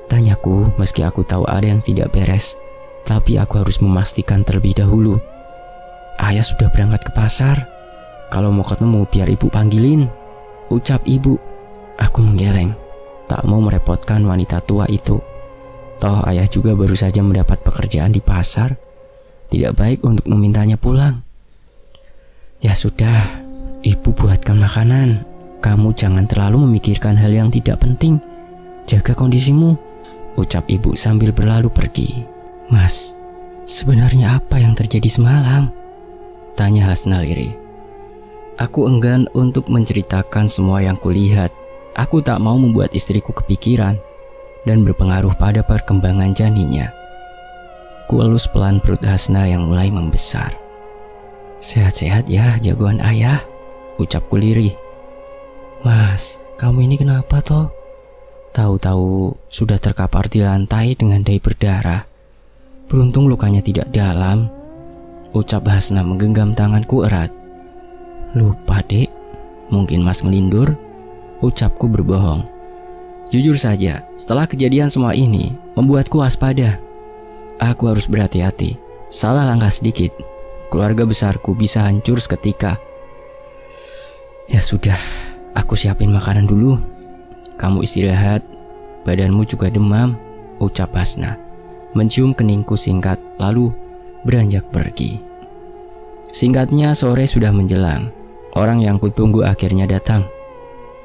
Tanyaku meski aku tahu ada yang tidak beres. Tapi aku harus memastikan terlebih dahulu. Ayah sudah berangkat ke pasar. Kalau mau ketemu biar ibu panggilin, ucap ibu. Aku menggeleng, tak mau merepotkan wanita tua itu. Toh ayah juga baru saja mendapat pekerjaan di pasar. Tidak baik untuk memintanya pulang. Ya sudah, ibu buatkan makanan. Kamu jangan terlalu memikirkan hal yang tidak penting. Jaga kondisimu, ucap ibu sambil berlalu pergi. Mas, sebenarnya apa yang terjadi semalam? Tanya Hasna lirih. Aku enggan untuk menceritakan semua yang kulihat. Aku tak mau membuat istriku kepikiran dan berpengaruh pada perkembangan janinnya. Kuelus pelan perut Hasna yang mulai membesar. Sehat-sehat ya jagoan ayah, ucapku lirih. Mas, kamu ini kenapa toh? Tahu-tahu sudah terkapar di lantai dengan dai berdarah. Beruntung lukanya tidak dalam, ucap Hasna menggenggam tanganku erat. Lupa dek, mungkin mas ngelindur, ucapku berbohong. Jujur saja, setelah kejadian semua ini membuatku waspada. Aku harus berhati-hati, salah langkah sedikit, keluarga besarku bisa hancur seketika. Ya sudah, aku siapin makanan dulu. Kamu istirahat, badanmu juga demam, ucap Hasna. Mencium keningku singkat lalu beranjak pergi. Singkatnya sore sudah menjelang. Orang yang kutunggu akhirnya datang.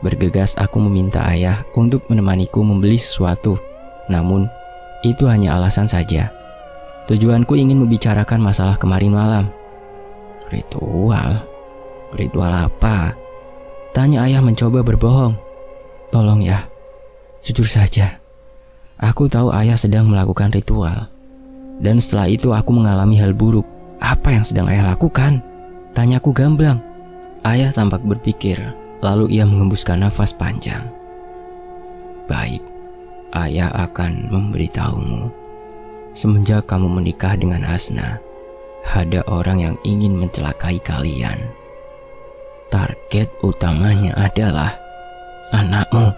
Bergegas aku meminta ayah untuk menemaniku membeli sesuatu. Namun itu hanya alasan saja. Tujuanku ingin membicarakan masalah kemarin malam. Ritual? Ritual apa? Tanya ayah mencoba berbohong. Tolong ya, jujur saja. Aku tahu ayah sedang melakukan ritual. Dan setelah itu aku mengalami hal buruk. Apa yang sedang ayah lakukan? Tanyaku gamblang. Ayah tampak berpikir. Lalu ia mengembuskan nafas panjang. Baik, ayah akan memberitahumu. Semenjak kamu menikah dengan Hasna, ada orang yang ingin mencelakai kalian. Target utamanya adalah anakmu,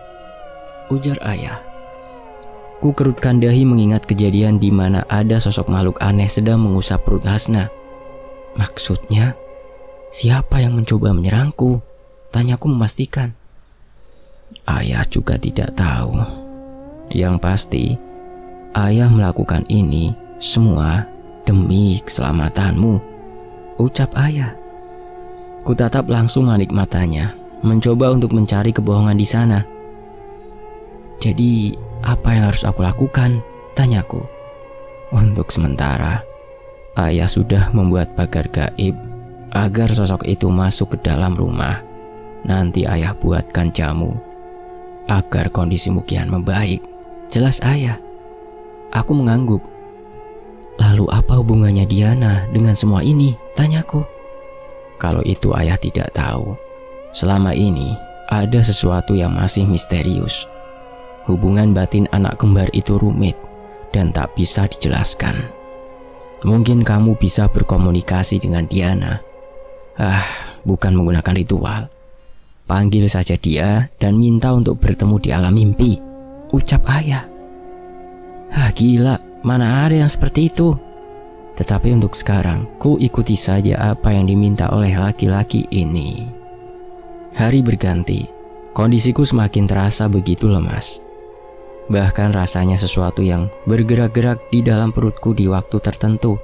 ujar ayah. Ku kerutkan dahi mengingat kejadian di mana ada sosok makhluk aneh sedang mengusap perut Hasna. Maksudnya, siapa yang mencoba menyerangku? Tanyaku memastikan. Ayah juga tidak tahu. Yang pasti, ayah melakukan ini semua demi keselamatanmu, ucap ayah. Ku tatap langsung langit matanya, mencoba untuk mencari kebohongan di sana. Jadi, apa yang harus aku lakukan? Tanyaku. Untuk sementara, ayah sudah membuat pagar gaib agar sosok itu masuk ke dalam rumah. Nanti ayah buatkan jamu agar kondisimu kian membaik. Jelas ayah. Aku mengangguk. Lalu apa hubungannya Diana dengan semua ini? Tanyaku. Kalau itu ayah tidak tahu. Selama ini ada sesuatu yang masih misterius. Hubungan batin anak kembar itu rumit dan tak bisa dijelaskan. Mungkin kamu bisa berkomunikasi dengan Diana. Bukan menggunakan ritual. Panggil saja dia dan minta untuk bertemu di alam mimpi, ucap ayah. Gila, mana ada yang seperti itu. Tetapi untuk sekarang, ku ikuti saja apa yang diminta oleh laki-laki ini. Hari berganti, kondisiku semakin terasa begitu lemas. Bahkan rasanya sesuatu yang bergerak-gerak di dalam perutku di waktu tertentu.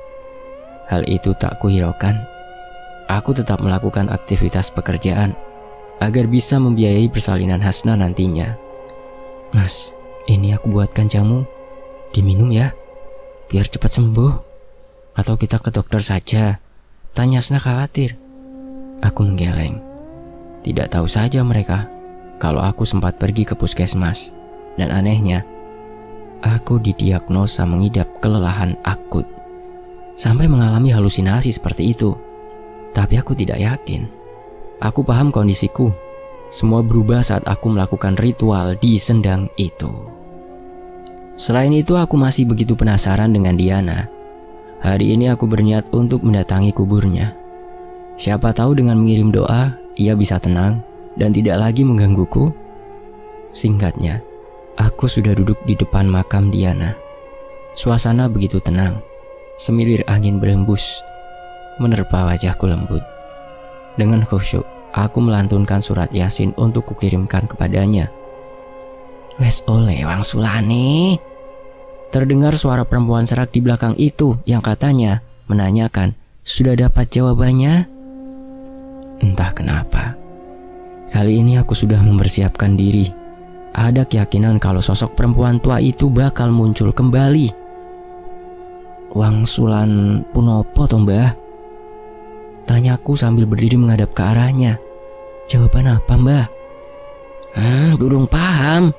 Hal itu tak kuhiraukan. Aku tetap melakukan aktivitas pekerjaan agar bisa membiayai persalinan Hasna nantinya. Mas, ini aku buatkan jamu. Diminum ya, biar cepat sembuh. Atau kita ke dokter saja? Tanya Hasna khawatir. Aku menggeleng. Tidak tahu saja mereka kalau aku sempat pergi ke puskesmas. Dan anehnya, aku didiagnosa mengidap kelelahan akut. Sampai mengalami halusinasi seperti itu. Tapi aku tidak yakin. Aku paham kondisiku. Semua berubah saat aku melakukan ritual di sendang itu. Selain itu, aku masih begitu penasaran dengan Diana. Hari ini aku berniat untuk mendatangi kuburnya. Siapa tahu dengan mengirim doa, ia bisa tenang dan tidak lagi menggangguku. Singkatnya, aku sudah duduk di depan makam Diana. Suasana begitu tenang. Semilir angin berembus menerpa wajahku lembut. Dengan khusyuk, aku melantunkan surat Yasin untuk kukirimkan kepadanya. "Wes oleh wangsulane." Terdengar suara perempuan serak di belakang itu yang katanya menanyakan, "Sudah dapat jawabannya?" Entah kenapa, kali ini aku sudah mempersiapkan diri. Ada keyakinan kalau sosok perempuan tua itu bakal muncul kembali. "Wangsulan punopo toh mbah?" tanyaku sambil berdiri menghadap ke arahnya. "Jawaban apa mbah?" Durung paham.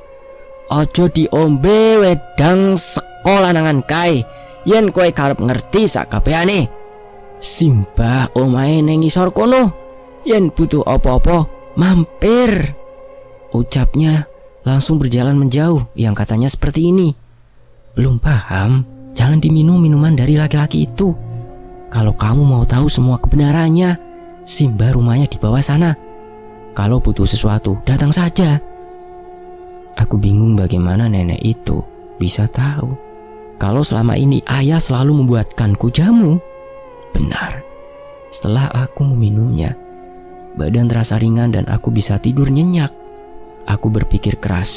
Ojo diombe wedang sekolah nangan kae. Yen kowe karep ngerti sakabehane. Simbah omahe ning ngisor kono. Yen butuh apa-apa mampir. Ucapnya langsung berjalan menjauh yang katanya seperti ini. "Belum paham? Jangan diminum minuman dari laki-laki itu. Kalau kamu mau tahu semua kebenarannya, Simbah rumahnya di bawah sana. Kalau butuh sesuatu, datang saja." Aku bingung bagaimana nenek itu bisa tahu kalau selama ini ayah selalu membuatkanku jamu. Benar, setelah aku meminumnya, badan terasa ringan dan aku bisa tidur nyenyak. Aku berpikir keras,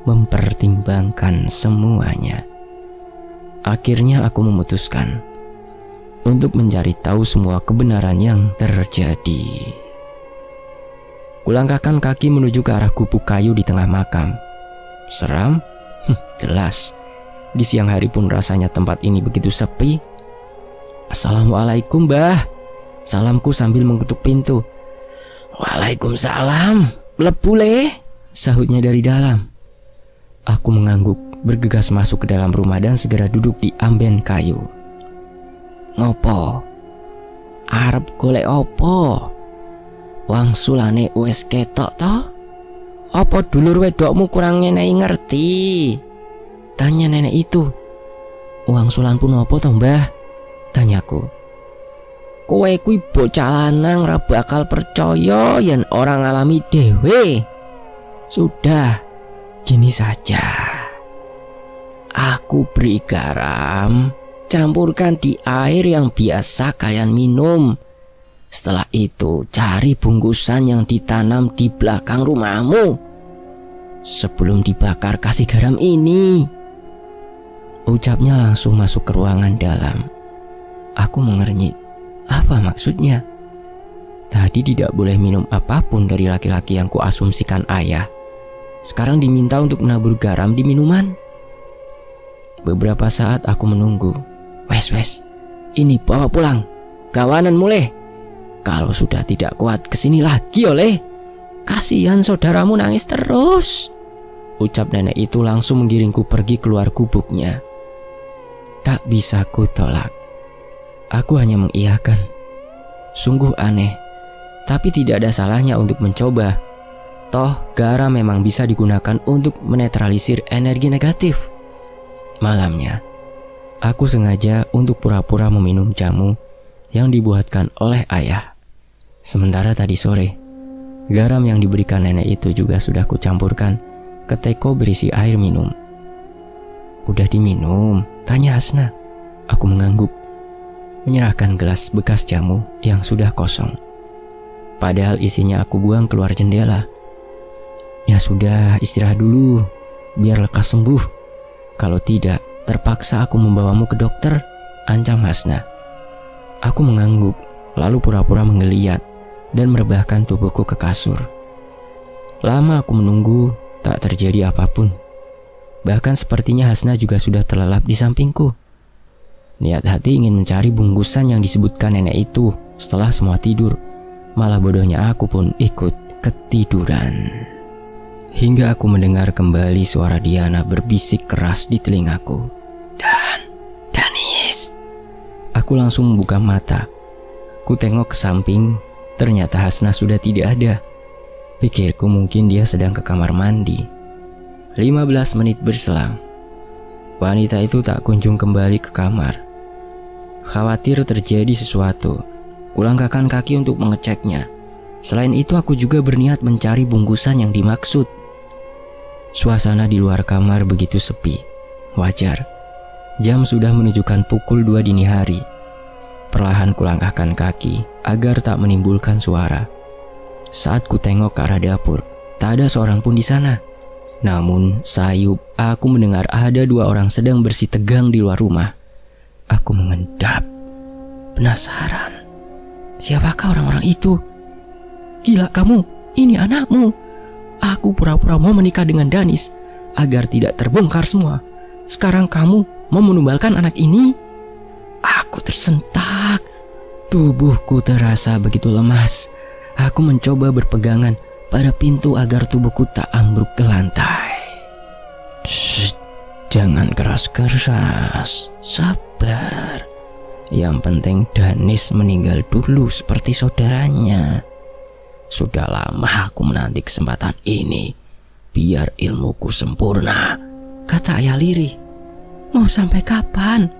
mempertimbangkan semuanya. Akhirnya aku memutuskan untuk mencari tahu semua kebenaran yang terjadi. Kulangkahkan kaki menuju ke arah gubuk kayu di tengah makam. Seram? Jelas. Di siang hari pun rasanya tempat ini begitu sepi. "Assalamualaikum mbah," salamku sambil mengetuk pintu. "Waalaikumsalam, mlebu le," sahutnya dari dalam. Aku mengangguk, bergegas masuk ke dalam rumah dan segera duduk di amben kayu. "Ngopo? Arep golek opo? Wangsulane wis ketok toh? Apa dulur wedokmu kurang ngenehi ngerti?" tanya nenek itu. "Wangsulan pun apa toh mbah?" tanyaku. "Kowe kuwi bocah lanang ra bakal percaya yen orang ngalami dhewe. Sudah, gini saja. Aku beri garam, campurkan di air yang biasa kalian minum. Setelah itu cari bungkusan yang ditanam di belakang rumahmu. Sebelum dibakar kasih garam ini." Ucapnya langsung masuk ke ruangan dalam. Aku mengernyit. Apa maksudnya? Tadi tidak boleh minum apapun dari laki-laki yang kuasumsikan ayah. Sekarang diminta untuk menabur garam di minuman. Beberapa saat aku menunggu. Wes, ini bawa pulang. Gawanan mulai. Kalau sudah tidak kuat kesini lagi oleh. Kasihan saudaramu nangis terus. Ucap nenek itu langsung menggiringku pergi keluar gubuknya. Tak bisa ku tolak. Aku hanya mengiyakan. Sungguh aneh, tapi tidak ada salahnya untuk mencoba. Toh garam memang bisa digunakan untuk menetralisir energi negatif. Malamnya, aku sengaja untuk pura-pura meminum jamu yang dibuatkan oleh ayah. Sementara tadi sore, garam yang diberikan nenek itu juga sudah kucampurkan ke teko berisi air minum. "Udah diminum?" tanya Hasna. Aku mengangguk, menyerahkan gelas bekas jamu yang sudah kosong. Padahal isinya aku buang keluar jendela. "Ya sudah, istirahat dulu, biar lekas sembuh. Kalau tidak, terpaksa aku membawamu ke dokter," ancam Hasna. Aku mengangguk, lalu pura-pura menggeliat dan merebahkan tubuhku ke kasur. Lama aku menunggu, tak terjadi apapun. Bahkan sepertinya Hasna juga sudah terlelap di sampingku. Niat hati ingin mencari bungkusan yang disebutkan nenek itu setelah semua tidur. Malah bodohnya aku pun ikut ketiduran. Hingga aku mendengar kembali suara Diana berbisik keras di telingaku. Danis. Aku langsung membuka mata. Ku tengok ke samping, ternyata Hasna sudah tidak ada. Pikirku mungkin dia sedang ke kamar mandi. 15 menit berselang, wanita itu tak kunjung kembali ke kamar. Khawatir terjadi sesuatu, kulangkahkan kaki untuk mengeceknya. Selain itu aku juga berniat mencari bungkusan yang dimaksud. Suasana di luar kamar begitu sepi. Wajar, Jam sudah menunjukkan pukul 2 dini hari. Perlahan kulangkahkan kaki agar tak menimbulkan suara. Saat ku tengok ke arah dapur, tak ada seorang pun di sana. Namun sayup aku mendengar ada 2 orang sedang bersih tegang di luar rumah. Aku mengendap, penasaran. Siapakah orang-orang itu? Gila kamu, ini anakmu. Aku pura-pura mau menikah dengan Danis agar tidak terbongkar semua. Sekarang kamu mau menumbalkan anak ini? Aku tersentak. Tubuhku terasa begitu lemas. Aku mencoba berpegangan pada pintu agar tubuhku tak ambruk ke lantai. Shh, jangan keras-keras. Sabar. Yang penting Danis meninggal dulu seperti saudaranya. Sudah lama aku menanti kesempatan ini biar ilmuku sempurna, kata ayah lirih. Mau sampai kapan?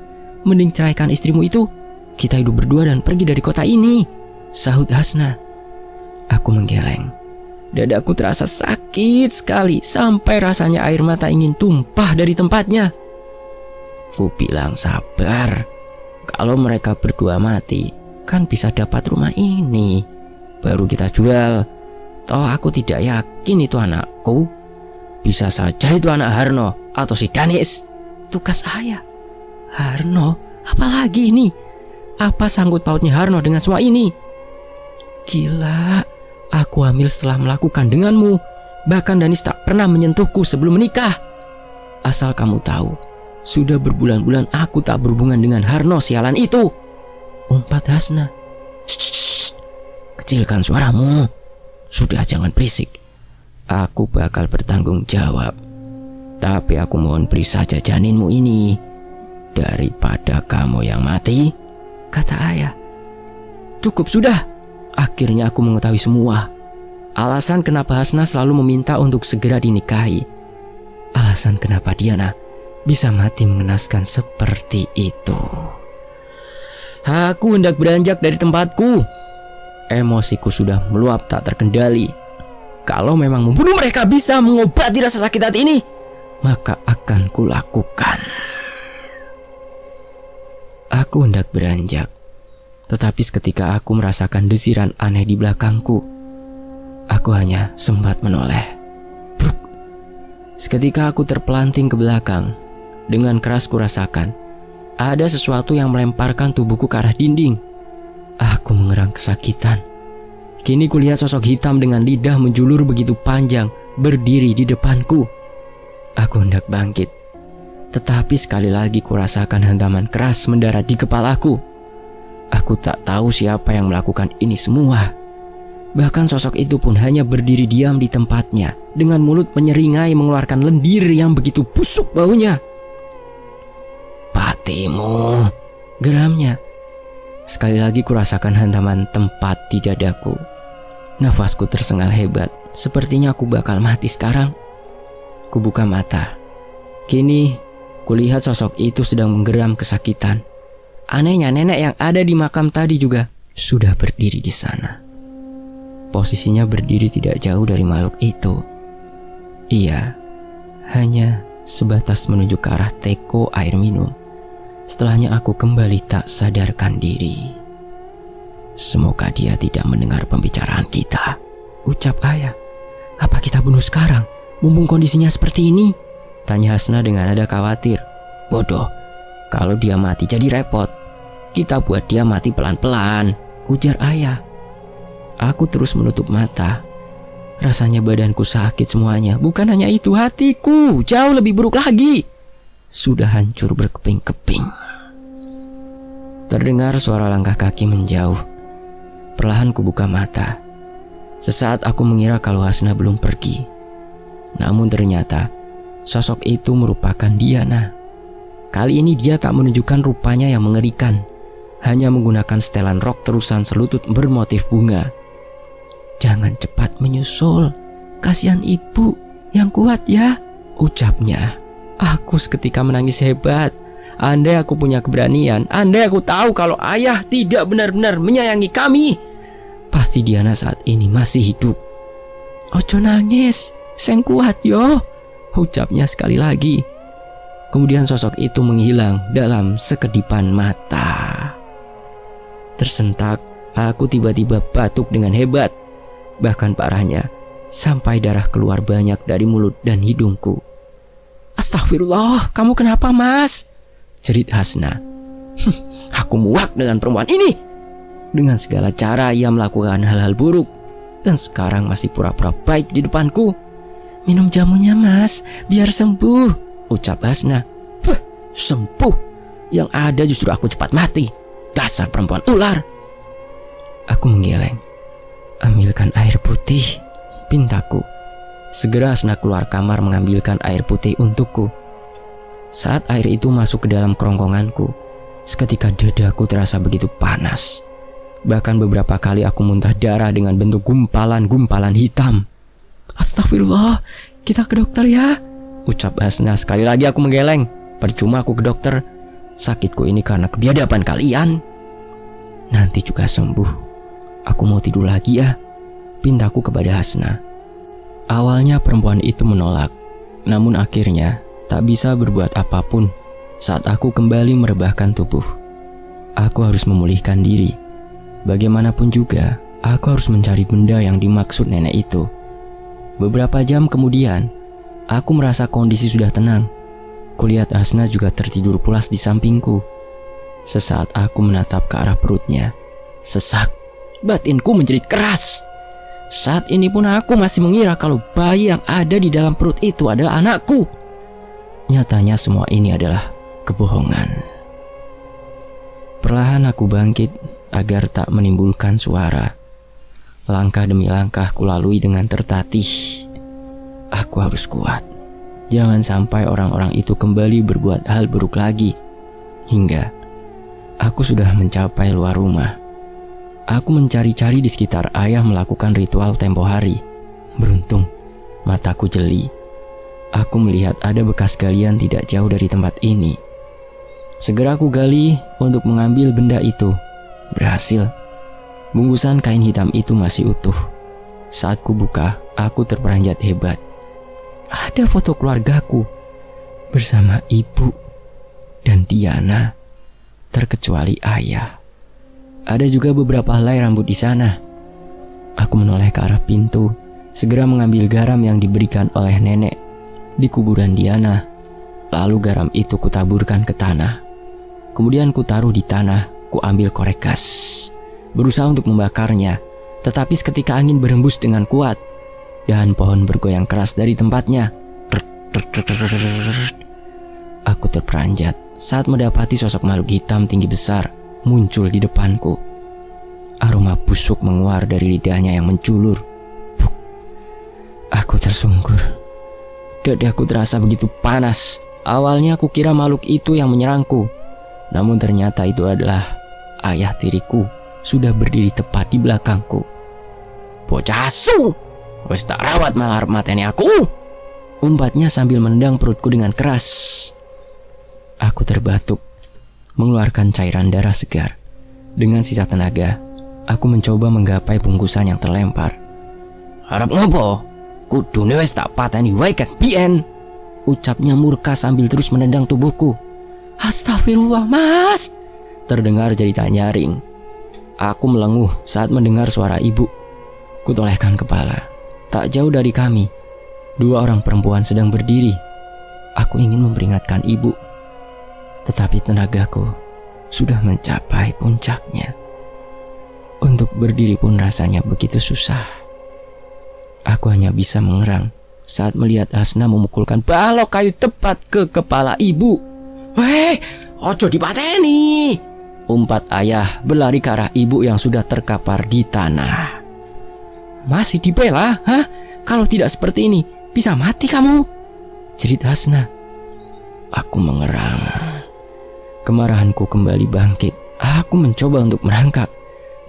Mending ceraikan istrimu itu. Kita hidup berdua dan pergi dari kota ini, sahut Hasna. Aku menggeleng. Dadaku terasa sakit sekali sampai rasanya air mata ingin tumpah dari tempatnya. Ku bilang sabar. Kalau mereka berdua mati, kan bisa dapat rumah ini. Baru kita jual. Toh aku tidak yakin itu anakku. Bisa saja itu anak Harno atau si Danis. Tugas ayah. Harno? Apalagi ini? Apa sangkut pautnya Harno dengan semua ini? Gila. Aku hamil setelah melakukan denganmu. Bahkan Danis tak pernah menyentuhku sebelum menikah. Asal kamu tahu, sudah berbulan-bulan aku tak berhubungan dengan Harno sialan itu, umpat Hasna. Shh, kecilkan suaramu. Sudah, jangan berisik. Aku bakal bertanggung jawab. Tapi aku mohon beri saja janinmu ini daripada kamu yang mati, kata ayah. Cukup sudah. Akhirnya aku mengetahui semua. Alasan kenapa Hasna selalu meminta untuk segera dinikahi. Alasan kenapa Diana bisa mati mengenaskan seperti itu. Aku hendak beranjak dari tempatku. Emosiku sudah meluap tak terkendali. Kalau memang membunuh mereka bisa mengobati rasa sakit hati ini, maka akan kulakukan. Aku hendak beranjak, tetapi seketika aku merasakan desiran aneh di belakangku. Aku hanya sempat menoleh. Bruk. Seketika aku terpelanting ke belakang. Dengan keras kurasakan ada sesuatu yang melemparkan tubuhku ke arah dinding. Aku mengerang kesakitan. Kini kulihat sosok hitam dengan lidah menjulur begitu panjang berdiri di depanku. Aku hendak bangkit, tetapi sekali lagi kurasakan hantaman keras mendarat di kepalaku. Aku tak tahu siapa yang melakukan ini semua. Bahkan sosok itu pun hanya berdiri diam di tempatnya dengan mulut menyeringai mengeluarkan lendir yang begitu busuk baunya. Patimu, geramnya. Sekali lagi kurasakan hantaman tempat di dadaku. Nafasku tersengal hebat. Sepertinya aku bakal mati sekarang. Kubuka mata. Kini kulihat sosok itu sedang menggeram kesakitan. Anehnya nenek yang ada di makam tadi juga sudah berdiri di sana. Posisinya berdiri tidak jauh dari makhluk itu. Ia hanya sebatas menuju ke arah teko air minum. Setelahnya aku kembali tak sadarkan diri. Semoga dia tidak mendengar pembicaraan kita, ucap ayah. Apa kita bunuh sekarang, mumpung kondisinya seperti ini? Tanya Hasna dengan nada khawatir. Bodoh, kalau dia mati jadi repot. Kita buat dia mati pelan-pelan, ujar ayah. Aku terus menutup mata. Rasanya badanku sakit semuanya. Bukan hanya itu, hatiku jauh lebih buruk lagi. Sudah hancur berkeping-keping. Terdengar suara langkah kaki menjauh. Perlahan kubuka mata. Sesaat aku mengira kalau Hasna belum pergi. Namun ternyata sosok itu merupakan Diana. Kali ini dia tak menunjukkan rupanya yang mengerikan. Hanya menggunakan setelan rok terusan selutut bermotif bunga. Jangan cepat menyusul. Kasihan ibu, yang kuat ya, ucapnya. Aku seketika menangis hebat. Andai aku punya keberanian, andai aku tahu kalau ayah tidak benar-benar menyayangi kami, pasti Diana saat ini masih hidup. Ojo nangis, seng kuat yo, ucapnya sekali lagi. Kemudian sosok itu menghilang dalam sekedipan mata. Tersentak, aku tiba-tiba batuk dengan hebat. Bahkan parahnya, sampai darah keluar banyak dari mulut dan hidungku. "Astagfirullah, kamu kenapa, Mas?" jerit Hasna. Aku muak dengan perempuan ini. Dengan segala cara ia melakukan hal-hal buruk, dan sekarang masih pura-pura baik di depanku. "Minum jamunya, Mas, biar sembuh," ucap Hasna. Sembuh? Yang ada justru aku cepat mati. Dasar perempuan ular. Aku menggeleng. "Ambilkan air putih," pintaku. Segera Hasna keluar kamar mengambilkan air putih untukku. Saat air itu masuk ke dalam kerongkonganku, seketika dadaku terasa begitu panas. Bahkan beberapa kali aku muntah darah dengan bentuk gumpalan-gumpalan hitam. "Astagfirullah, kita ke dokter ya," ucap Hasna. Sekali lagi aku menggeleng. Percuma aku ke dokter. Sakitku ini karena kebiadaban kalian. "Nanti juga sembuh. Aku mau tidur lagi ya," pintaku kepada Hasna. Awalnya perempuan itu menolak. Namun akhirnya tak bisa berbuat apapun saat aku kembali merebahkan tubuh. Aku harus memulihkan diri. Bagaimanapun juga, aku harus mencari benda yang dimaksud nenek itu. Beberapa jam kemudian, aku merasa kondisi sudah tenang. Kulihat Hasna juga tertidur pulas di sampingku. Sesaat aku menatap ke arah perutnya. Sesak, batinku menjerit keras. Saat ini pun aku masih mengira kalau bayi yang ada di dalam perut itu adalah anakku. Nyatanya semua ini adalah kebohongan. Perlahan aku bangkit agar tak menimbulkan suara. Langkah demi langkah kulalui dengan tertatih. Aku harus kuat. Jangan sampai orang-orang itu kembali berbuat hal buruk lagi. Hingga aku sudah mencapai luar rumah. Aku mencari-cari di sekitar ayah melakukan ritual tempo hari. Beruntung, mataku jeli. Aku melihat ada bekas galian tidak jauh dari tempat ini. Segera aku gali untuk mengambil benda itu. Berhasil. Bungkusan kain hitam itu masih utuh. Saat ku buka, aku terperanjat hebat. Ada foto keluargaku bersama ibu dan Diana, terkecuali ayah. Ada juga beberapa helai rambut di sana. Aku menoleh ke arah pintu, segera mengambil garam yang diberikan oleh nenek di kuburan Diana. Lalu garam itu kutaburkan ke tanah. Kemudian kutaruh di tanah, kuambil korek gas, berusaha untuk membakarnya. Tetapi seketika angin berhembus dengan kuat. Dahan pohon bergoyang keras dari tempatnya. Aku terperanjat saat mendapati sosok makhluk hitam tinggi besar muncul di depanku. Aroma busuk menguar dari lidahnya yang menculur. Buk. Aku tersungkur. Dadaku terasa begitu panas. Awalnya aku kira makhluk itu yang menyerangku. Namun ternyata itu adalah ayah tiriku, sudah berdiri tepat di belakangku. "Bocah asu, wes tak rawat malah arep mateni aku," umpatnya sambil menendang perutku dengan keras. Aku terbatuk, mengeluarkan cairan darah segar. Dengan sisa tenaga, aku mencoba menggapai bungkusan yang terlempar. "Harap ngopo? Kudune wes tak pateni wae kek biyen," ucapnya murka sambil terus menendang tubuhku. "Astagfirullah, Mas," terdengar jeritan nyaring. Aku melenguh saat mendengar suara ibu. Kutolehkan kepala. Tak jauh dari kami, dua orang perempuan sedang berdiri. Aku ingin memperingatkan ibu, tetapi tenagaku sudah mencapai puncaknya. Untuk berdiri pun rasanya begitu susah. Aku hanya bisa mengerang saat melihat Hasna memukulkan balok kayu tepat ke kepala ibu. "Weh, ojo dipateni," umpat ayah berlari ke arah ibu yang sudah terkapar di tanah. "Masih dibela, hah? Kalau tidak seperti ini, bisa mati kamu," jerit Hasna. Aku mengerang. Kemarahanku kembali bangkit. Aku mencoba untuk merangkak,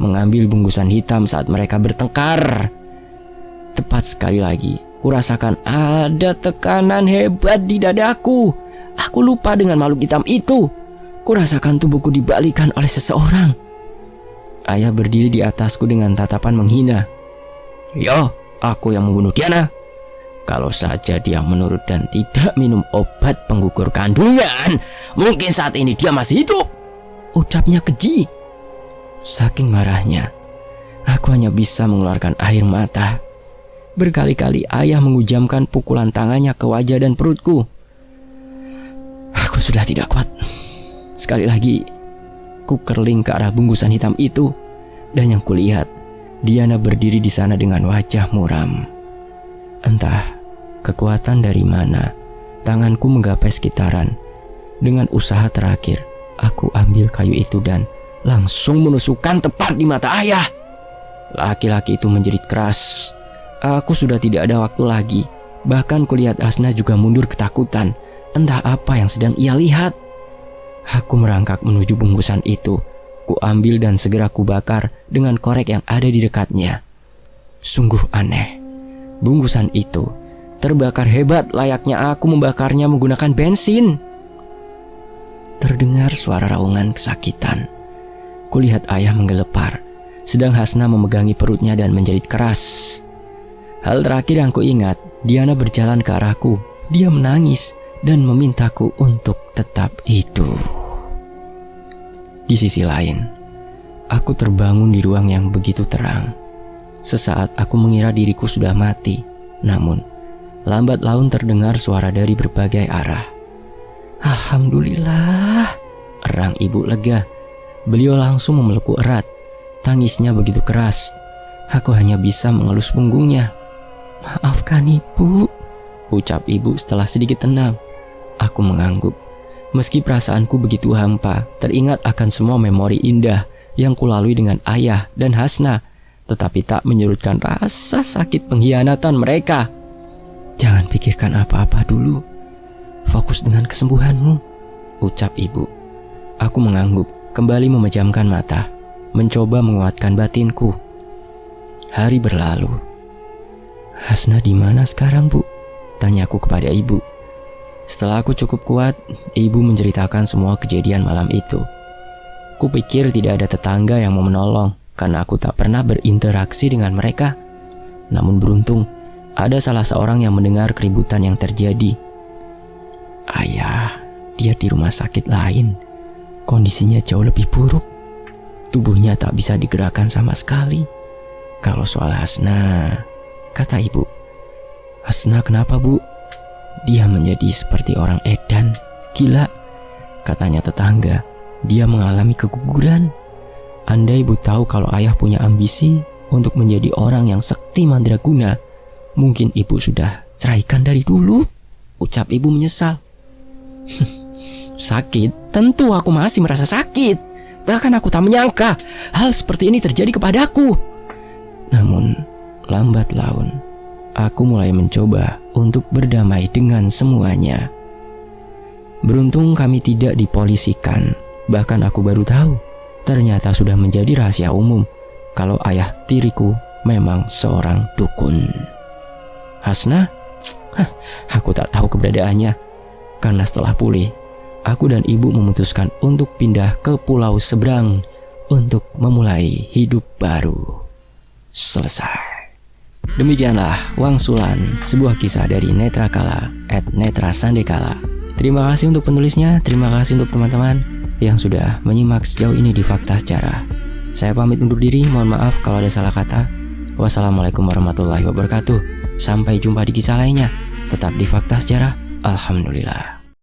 mengambil bungkusan hitam saat mereka bertengkar. Tepat sekali lagi, kurasakan ada tekanan hebat di dadaku. Aku lupa dengan makhluk hitam itu. Kurasakan tubuhku dibalikkan oleh seseorang. Ayah berdiri di atasku dengan tatapan menghina. "Yo, aku yang membunuh Diana," Kalau saja dia menurut dan tidak minum obat penggugur kandungan, mungkin saat ini dia masih hidup, ucapnya keji. Saking marahnya, aku hanya bisa mengeluarkan air mata. Berkali-kali ayah mengujamkan pukulan tangannya ke wajah dan perutku. Aku sudah tidak kuat. Sekali lagi, ku kerling ke arah bungkusan hitam itu, dan yang kulihat, Diana berdiri di sana dengan wajah muram. Entah kekuatan dari mana, tanganku menggapai sekitaran. Dengan usaha terakhir, aku ambil kayu itu dan langsung menusukkan tepat di mata ayah. Laki-laki itu menjerit keras. Aku sudah tidak ada waktu lagi. Bahkan kulihat Hasna juga mundur ketakutan. Entah apa yang sedang ia lihat. Aku merangkak menuju bungkusan itu. Ku ambil dan segera ku bakar dengan korek yang ada di dekatnya. Sungguh aneh. Bungkusan itu terbakar hebat layaknya aku membakarnya menggunakan bensin. Terdengar suara raungan kesakitan. Kulihat ayah menggelepar, sedang Hasna memegangi perutnya dan menjerit keras. Hal terakhir yang ku ingat, Diana berjalan ke arahku. Dia menangis dan memintaku untuk tetap hidup. Di sisi lain, aku terbangun di ruang yang begitu terang. Sesaat aku mengira diriku sudah mati. Namun, lambat laun terdengar suara dari berbagai arah. Alhamdulillah, erang ibu lega. Beliau langsung memelukku erat. Tangisnya begitu keras. Aku hanya bisa mengelus punggungnya. Maafkan ibu, ucap ibu setelah sedikit tenang. Aku mengangguk. Meski perasaanku begitu hampa, teringat akan semua memori indah yang kulalui dengan ayah dan Hasna, tetapi tak menyurutkan rasa sakit pengkhianatan mereka. Jangan pikirkan apa-apa dulu. Fokus dengan kesembuhanmu, ucap ibu. Aku mengangguk, kembali memejamkan mata, mencoba menguatkan batinku. Hari berlalu. Hasna di mana sekarang, Bu? Tanyaku kepada ibu. Setelah aku cukup kuat, ibu menceritakan semua kejadian malam itu. Kupikir tidak ada tetangga yang mau menolong karena aku tak pernah berinteraksi dengan mereka. Namun beruntung, ada salah seorang yang mendengar keributan yang terjadi. Ayah, dia di rumah sakit lain. Kondisinya jauh lebih buruk. Tubuhnya tak bisa digerakkan sama sekali. Kalau soal Hasna, kata ibu. Hasna kenapa, Bu? Dia menjadi seperti orang edan, gila. Katanya tetangga, dia mengalami keguguran. Andai ibu tahu kalau ayah punya ambisi untuk menjadi orang yang sakti mandraguna, mungkin ibu sudah ceraikan dari dulu, ucap ibu menyesal. Sakit? Tentu aku masih merasa sakit. Bahkan aku tak menyangka hal seperti ini terjadi kepadaku. Namun, lambat laun, aku mulai mencoba untuk berdamai dengan semuanya. Beruntung kami tidak dipolisikan. Bahkan aku baru tahu, ternyata sudah menjadi rahasia umum kalau ayah tiriku memang seorang dukun. Hasna? Aku tak tahu keberadaannya. Karena setelah pulih, aku dan ibu memutuskan untuk pindah ke pulau seberang untuk memulai hidup baru. Selesai. Demikianlah Wangsulan, sebuah kisah dari Netrakala @netrasandekala. Terima kasih untuk penulisnya, terima kasih untuk teman-teman yang sudah menyimak sejauh ini di Fakta Sejarah. Saya pamit undur diri, mohon maaf kalau ada salah kata. Wassalamualaikum warahmatullahi wabarakatuh. Sampai jumpa di kisah lainnya. Tetap di Fakta Sejarah. Alhamdulillah.